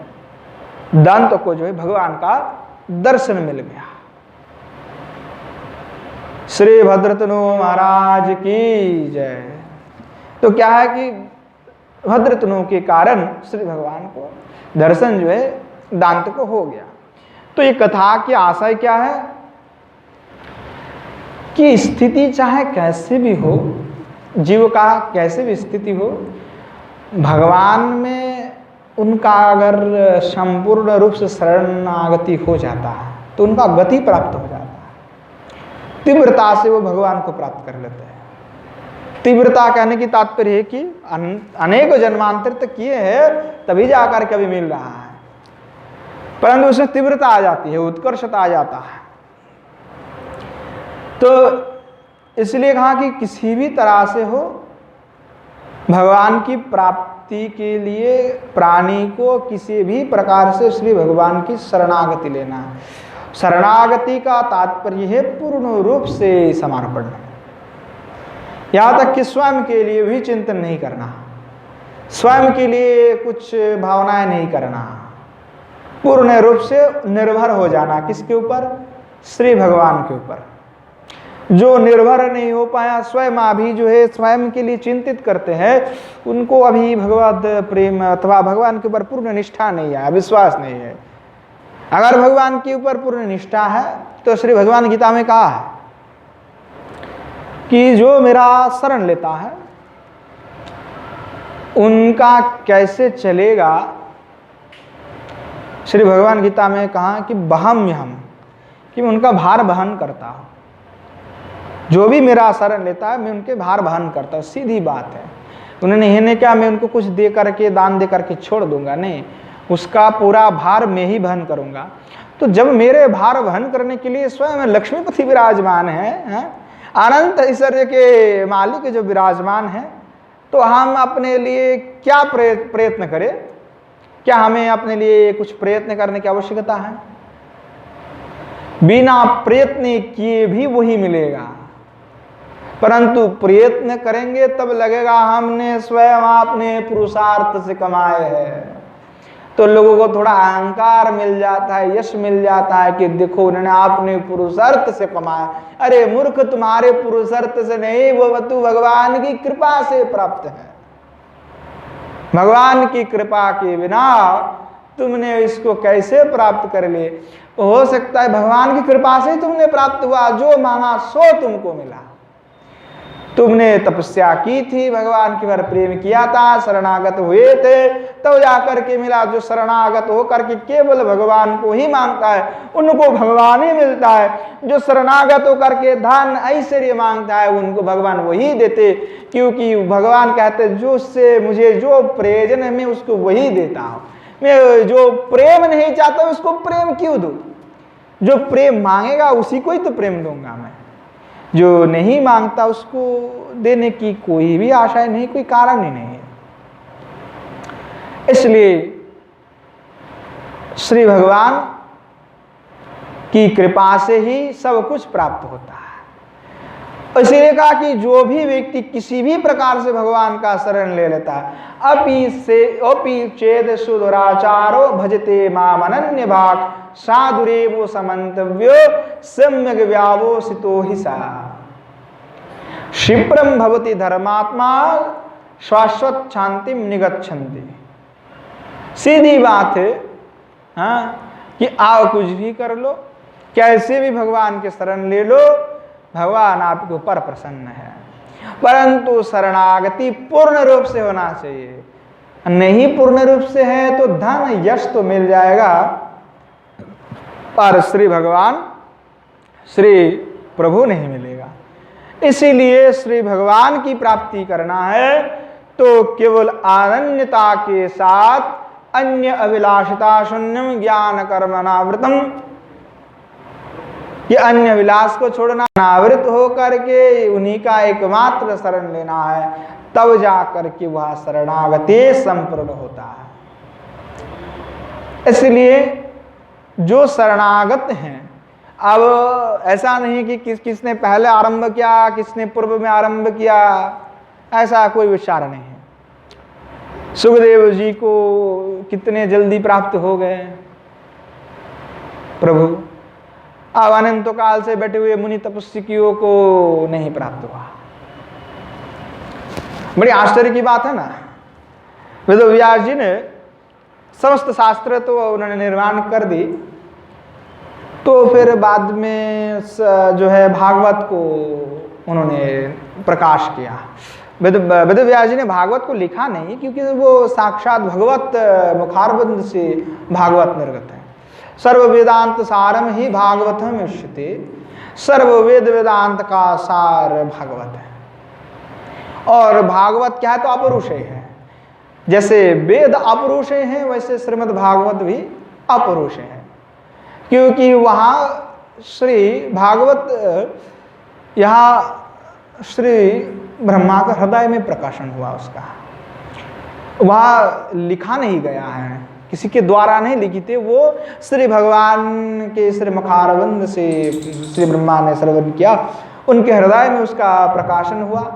A: दंत को जो है भगवान का दर्शन मिल गया। श्री भद्रतनु महाराज की जय। तो क्या है कि भद्रतनु के कारण श्री भगवान को दर्शन जो है दांत को हो गया। तो ये कथा की आशय क्या है कि स्थिति चाहे कैसे भी हो, जीव का कैसे भी स्थिति हो, भगवान में उनका अगर संपूर्ण रूप से शरणागति हो जाता है तो उनका गति प्राप्त हो जाता है, तीव्रता से वो भगवान को प्राप्त कर लेते हैं। तीव्रता कहने की तात्पर्य है कि अनेक जन्मांतर तक किए हैं तभी जाकर के अभी मिल रहा है, परंतु उसमें तीव्रता आ जाती है, उत्कर्षता आ जाता है। तो इसलिए कहा कि किसी भी तरह से हो भगवान की प्राप्ति के लिए प्राणी को किसी भी प्रकार से श्री भगवान की शरणागति लेना है। शरणागति का तात्पर्य है पूर्ण रूप से समर्पण, यहाँ तक कि स्वयं के लिए भी चिंतन नहीं करना, स्वयं के लिए कुछ भावनाएं नहीं करना, पूर्ण रूप से निर्भर हो जाना। किसके ऊपर? श्री भगवान के ऊपर। जो निर्भर नहीं हो पाया, स्वयं अभी जो है स्वयं के लिए चिंतित करते हैं, उनको अभी भगवत प्रेम अथवा भगवान के ऊपर पूर्ण निष्ठा नहीं है, विश्वास नहीं है। अगर भगवान के ऊपर पूर्ण निष्ठा है तो श्री भगवान गीता में कहा है कि जो मेरा शरण लेता है उनका कैसे चलेगा। श्री भगवान गीता में कहा कि बहम्यहम, कि मैं उनका भार वहन करता हूं। जो भी मेरा शरण लेता है मैं उनके भार वहन करता हूं, सीधी बात है। उन्होंने ये नहीं कहा मैं उनको कुछ दे करके दान दे करके छोड़ दूंगा, नहीं, उसका पूरा भार मैं ही वहन करूंगा। तो जब मेरे भार वहन करने के लिए स्वयं लक्ष्मीपति विराजमान है, अनंत ऐश्वर्य के मालिक जो विराजमान है, तो हम अपने लिए क्या प्रयत्न करें? क्या हमें अपने लिए कुछ प्रयत्न करने की आवश्यकता है? बिना प्रयत्न किए भी वही मिलेगा, परंतु प्रयत्न करेंगे तब लगेगा हमने स्वयं अपने पुरुषार्थ से कमाए हैं। तो लोगों को थोड़ा अहंकार मिल जाता है, यश मिल जाता है कि देखो उन्होंने अपने पुरुषार्थ से कमाया। अरे मूर्ख, तुम्हारे पुरुषार्थ से नहीं, वो वस्तु भगवान की कृपा से प्राप्त है। भगवान की कृपा के बिना तुमने इसको कैसे प्राप्त कर लिए? हो सकता है भगवान की कृपा से तुमने प्राप्त हुआ, जो मांगा सो तुमको मिला। तुमने तपस्या की थी, भगवान की बार प्रेम किया था, शरणागत हुए थे, तब जाकर के मिला। जो शरणागत होकर के केवल भगवान को ही मांगता है, उनको भगवान ही मिलता है। जो शरणागत होकर के धन ऐश्वर्य मांगता है, उनको भगवान वही देते, क्योंकि भगवान कहते जो से मुझे जो प्रयोजन है मैं उसको वही देता हूँ। मैं जो प्रेम नहीं चाहता उसको प्रेम क्यों दूं? जो प्रेम मांगेगा उसी को ही तो प्रेम दूंगा मैं। जो नहीं मांगता उसको देने की कोई भी आशा नहीं, कोई कारण ही नहीं है। इसलिए श्री भगवान की कृपा से ही सब कुछ प्राप्त होता है। इसलिए कहा कि जो भी व्यक्ति किसी भी प्रकार से भगवान का शरण ले लेता है, अपि चेद सुदुराचारो भजते माम अनन्य भाग साधुरेवो समन्तव्यो सम्यक व्यावोसितो हि सा क्षिप्रम भवति धर्मात्मा शाश्वत शांतिम निगच्छन्ति। सीधी बात है कि आओ कुछ भी कर लो, कैसे भी भगवान के शरण ले लो, भगवान आपके ऊपर प्रसन्न है। परंतु शरणागति पूर्ण रूप से होना चाहिए। नहीं पूर्ण रूप से है तो धन यश तो मिल जाएगा, पर श्री भगवान श्री प्रभु नहीं मिलेगा। इसीलिए श्री भगवान की प्राप्ति करना है तो केवल अनन्यता के साथ अन्य अभिलाषिता शून्यम ज्ञान कर्मणावृतम, ये अन्य विलास को छोड़ना, अनावृत होकर के उन्हीं का एकमात्र शरण लेना है, तब जाकर के वह शरणागति संपूर्ण होता है। इसलिए जो शरणागत हैं, अब ऐसा नहीं कि किसने पहले आरंभ किया, किसने पूर्व में आरंभ किया, ऐसा कोई विचार नहीं है। सुखदेव जी को कितने जल्दी प्राप्त हो गए प्रभु, अब अनंत काल से बैठे हुए मुनि तपस्वियों को नहीं प्राप्त हुआ। बड़ी आश्चर्य की बात है ना। वेद व्यास जी ने समस्त शास्त्र तो उन्होंने निर्माण कर दी, तो फिर बाद में जो है भागवत को उन्होंने प्रकाश किया। वेद व्यास जी ने भागवत को लिखा नहीं, क्योंकि वो साक्षात भगवत मुखारबंद से भागवत निर्गत है। सर्व वेदांत सारम ही भागवतम इष्यते, सर्व वेद वेदांत का सार भागवत है। और भागवत क्या है तो अपरुषय है। जैसे वेद अपरुषय हैं, वैसे श्रीमद् भागवत भी अपरुषय है, क्योंकि वहाँ श्री भागवत यहाँ श्री ब्रह्मा का हृदय में प्रकाशन हुआ उसका, वहाँ लिखा नहीं गया है, किसी के द्वारा नहीं लिखी थी, वो श्री भगवान के श्री मुखारबंद से श्री ब्रह्मा ने श्रवण किया, उनके हृदय में उसका प्रकाशन हुआ।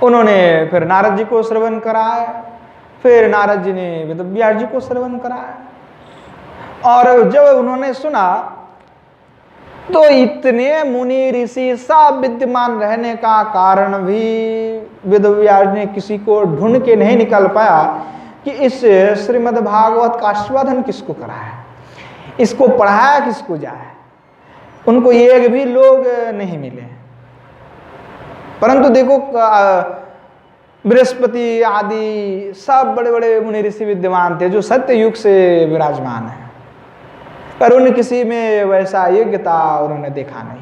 A: उन्होंने फिर नारद जी को श्रवण कराया, फिर नारद जी ने वेद व्यास जी को श्रवण कराया, और जब उन्होंने सुना तो इतने मुनि ऋषि सब विद्यमान रहने का कारण भी वेद व्यास ने किसी को ढूंढ के नहीं निकल पाया कि इस श्रीमद् भागवत का आस्वादन किसको कराया, इसको पढ़ाया किसको जाए। उनको एक भी लोग नहीं मिले। परंतु देखो बृहस्पति आदि सब बड़े बड़े मुनि ऋषि विद्यमान थे जो सत्य युग से विराजमान है, पर उन किसी में वैसा योग्यता उन्होंने देखा नहीं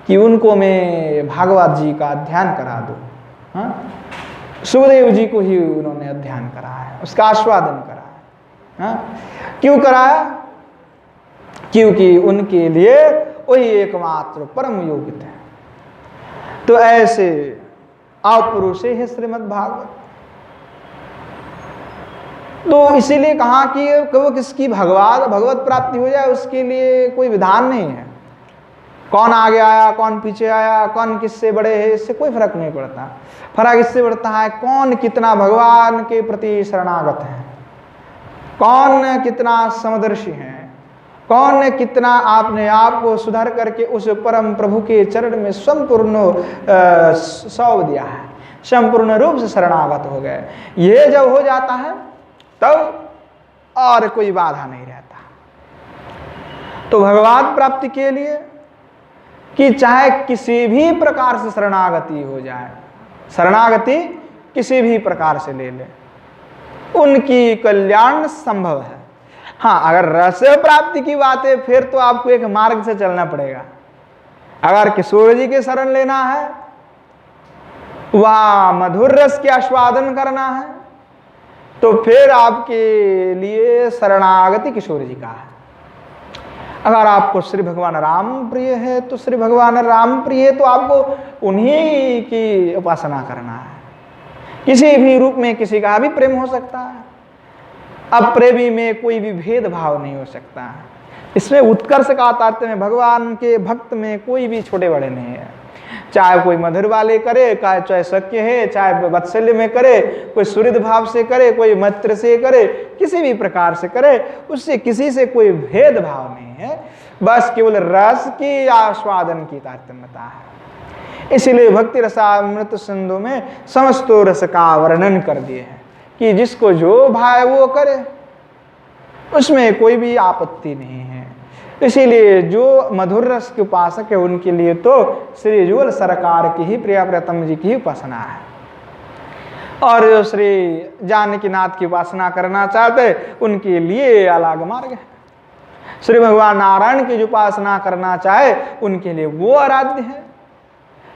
A: कि उनको मैं भागवत जी का अध्ययन करा दूं। सुखदेव जी को ही उन्होंने अध्ययन कराया, उसका आस्वादन कराया। क्यों कराया? क्योंकि उनके लिए वही एकमात्र परम योग्य थे। तो ऐसे अपरुषे है श्रीमद् भागवत। तो इसीलिए कहा कि वो किसकी भगवत प्राप्ति हो जाए उसके लिए कोई विधान नहीं है। कौन आगे आया, कौन पीछे आया, कौन किससे बड़े है, इससे कोई फर्क नहीं पड़ता। फर्क इससे पड़ता है कौन कितना भगवान के प्रति शरणागत है, कौन कितना समदर्शी है, कौन कितना आपने आप को सुधार करके उस परम प्रभु के चरण में संपूर्ण सौंप दिया है, संपूर्ण रूप से शरणागत हो गए। ये जब हो जाता है तब और कोई बाधा नहीं रहता। तो भगवत प्राप्ति के लिए कि चाहे किसी भी प्रकार से शरणागति हो जाए, शरणागति किसी भी प्रकार से ले ले, उनकी कल्याण संभव है। हाँ, अगर रस प्राप्ति की बात है फिर तो आपको एक मार्ग से चलना पड़ेगा। अगर किशोर जी के शरण लेना है, वह मधुर रस के आस्वादन करना है, तो फिर आपके लिए शरणागति किशोर जी का है। अगर आपको श्री भगवान राम प्रिय है तो श्री भगवान राम प्रिय, तो आपको उन्हीं की उपासना करना है। किसी भी रूप में किसी का भी प्रेम हो सकता है, अप्रेमी में कोई भी भेदभाव नहीं हो सकता है। इसमें उत्कर्ष का तात्पर्य में भगवान के भक्त में कोई भी छोटे बड़े नहीं है। चाहे कोई मधुर वाले करे, चाहे सख्य है, चाहे वत्सल्य में करे, कोई सुहृद भाव से करे, कोई मैत्र से करे, किसी भी प्रकार से करे, उससे किसी से कोई भेदभाव नहीं है। बस केवल रस की आस्वादन की तारतम्यता है। इसीलिए भक्ति रसामृत सिंधु में समस्तो रस का वर्णन कर दिए हैं कि जिसको जो भाए वो करे, उसमें कोई भी आपत्ति नहीं है। इसीलिए जो मधुर रस के उपासक है उनके लिए तो श्री जुगल सरकार की ही प्रिया प्रियतम जी की ही उपासना है। और जो श्री जानकीनाथ की उपासना करना चाहते उनके लिए अलग मार्ग है। श्री भगवान नारायण की जो उपासना करना चाहे उनके लिए वो आराध्य है।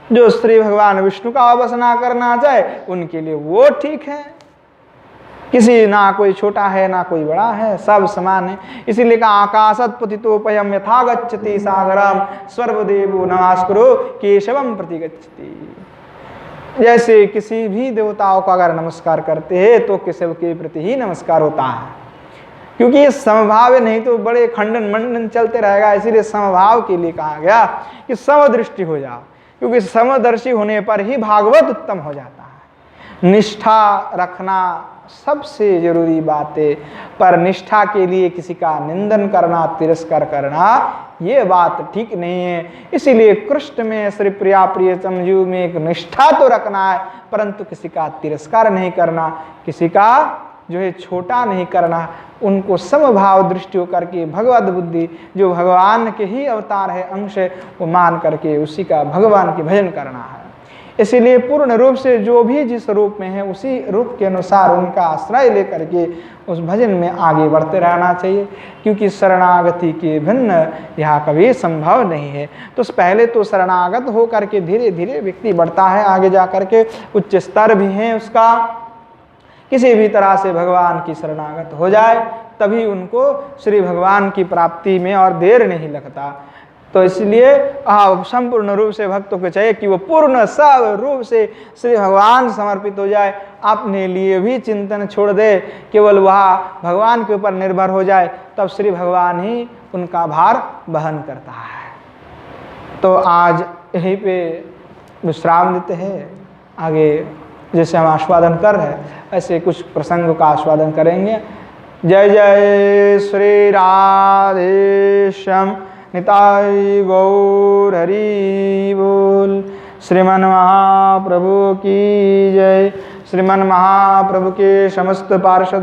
A: जो श्री भगवान विष्णु का उपासना करना चाहे उनके लिए वो ठीक है। किसी ना कोई छोटा है ना कोई बड़ा है, सब समान है। इसीलिए कहा आकाशत पतितोपयम यथा गच्छति सागरम सर्वदेवो नमस्कुरु केशवम प्रति गच्छति। जैसे किसी भी देवताओं का अगर नमस्कार करते हैं तो केशव के प्रति ही नमस्कार होता है, क्योंकि ये समभाव है, नहीं तो बड़े खंडन मंडन चलते रहेगा। इसीलिए समभाव के लिए कहा गया कि समदृष्टि हो जाओ, क्योंकि समदर्शी होने पर ही भागवत उत्तम हो जाता है। निष्ठा रखना सबसे जरूरी बात है, पर निष्ठा के लिए किसी का निंदन करना, तिरस्कार करना, ये बात ठीक नहीं है। इसीलिए कृष्ण में श्री प्रिया प्रियतम जी में एक निष्ठा तो रखना है, परंतु किसी का तिरस्कार नहीं करना, किसी का जो है छोटा नहीं करना, उनको समभाव दृष्टि होकर के भगवत बुद्धि जो भगवान के ही अवतार है, अंश है, वो मान करके उसी का भगवान के भजन करना है। इसीलिए पूर्ण रूप से जो भी जिस रूप में है उसी रूप के अनुसार उनका आश्रय लेकर के उस भजन में आगे बढ़ते रहना चाहिए, क्योंकि शरणागति के भिन्न यहाँ कभी संभव नहीं है। तो पहले तो शरणागत हो करके धीरे धीरे व्यक्ति बढ़ता है, आगे जा करके उच्च स्तर भी है उसका। किसी भी तरह से भगवान की शरणागत हो जाए तभी उनको श्री भगवान की प्राप्ति में और देर नहीं लगता। तो इसलिए संपूर्ण रूप से भक्तों को चाहिए कि वो पूर्ण सब रूप से श्री भगवान समर्पित हो जाए, अपने लिए भी चिंतन छोड़ दे, केवल वह भगवान के ऊपर निर्भर हो जाए, तब श्री भगवान ही उनका भार वहन करता है। तो आज यहीं पे विश्राम देते हैं। आगे जैसे हम आस्वादन कर रहे हैं ऐसे कुछ प्रसंगों का आस्वादन करेंगे। जय जय श्री राधेश्याम निताई गौर हरि बोल। श्रीमन महाप्रभु की जय। श्रीमन महाप्रभु के समस्त पार्षद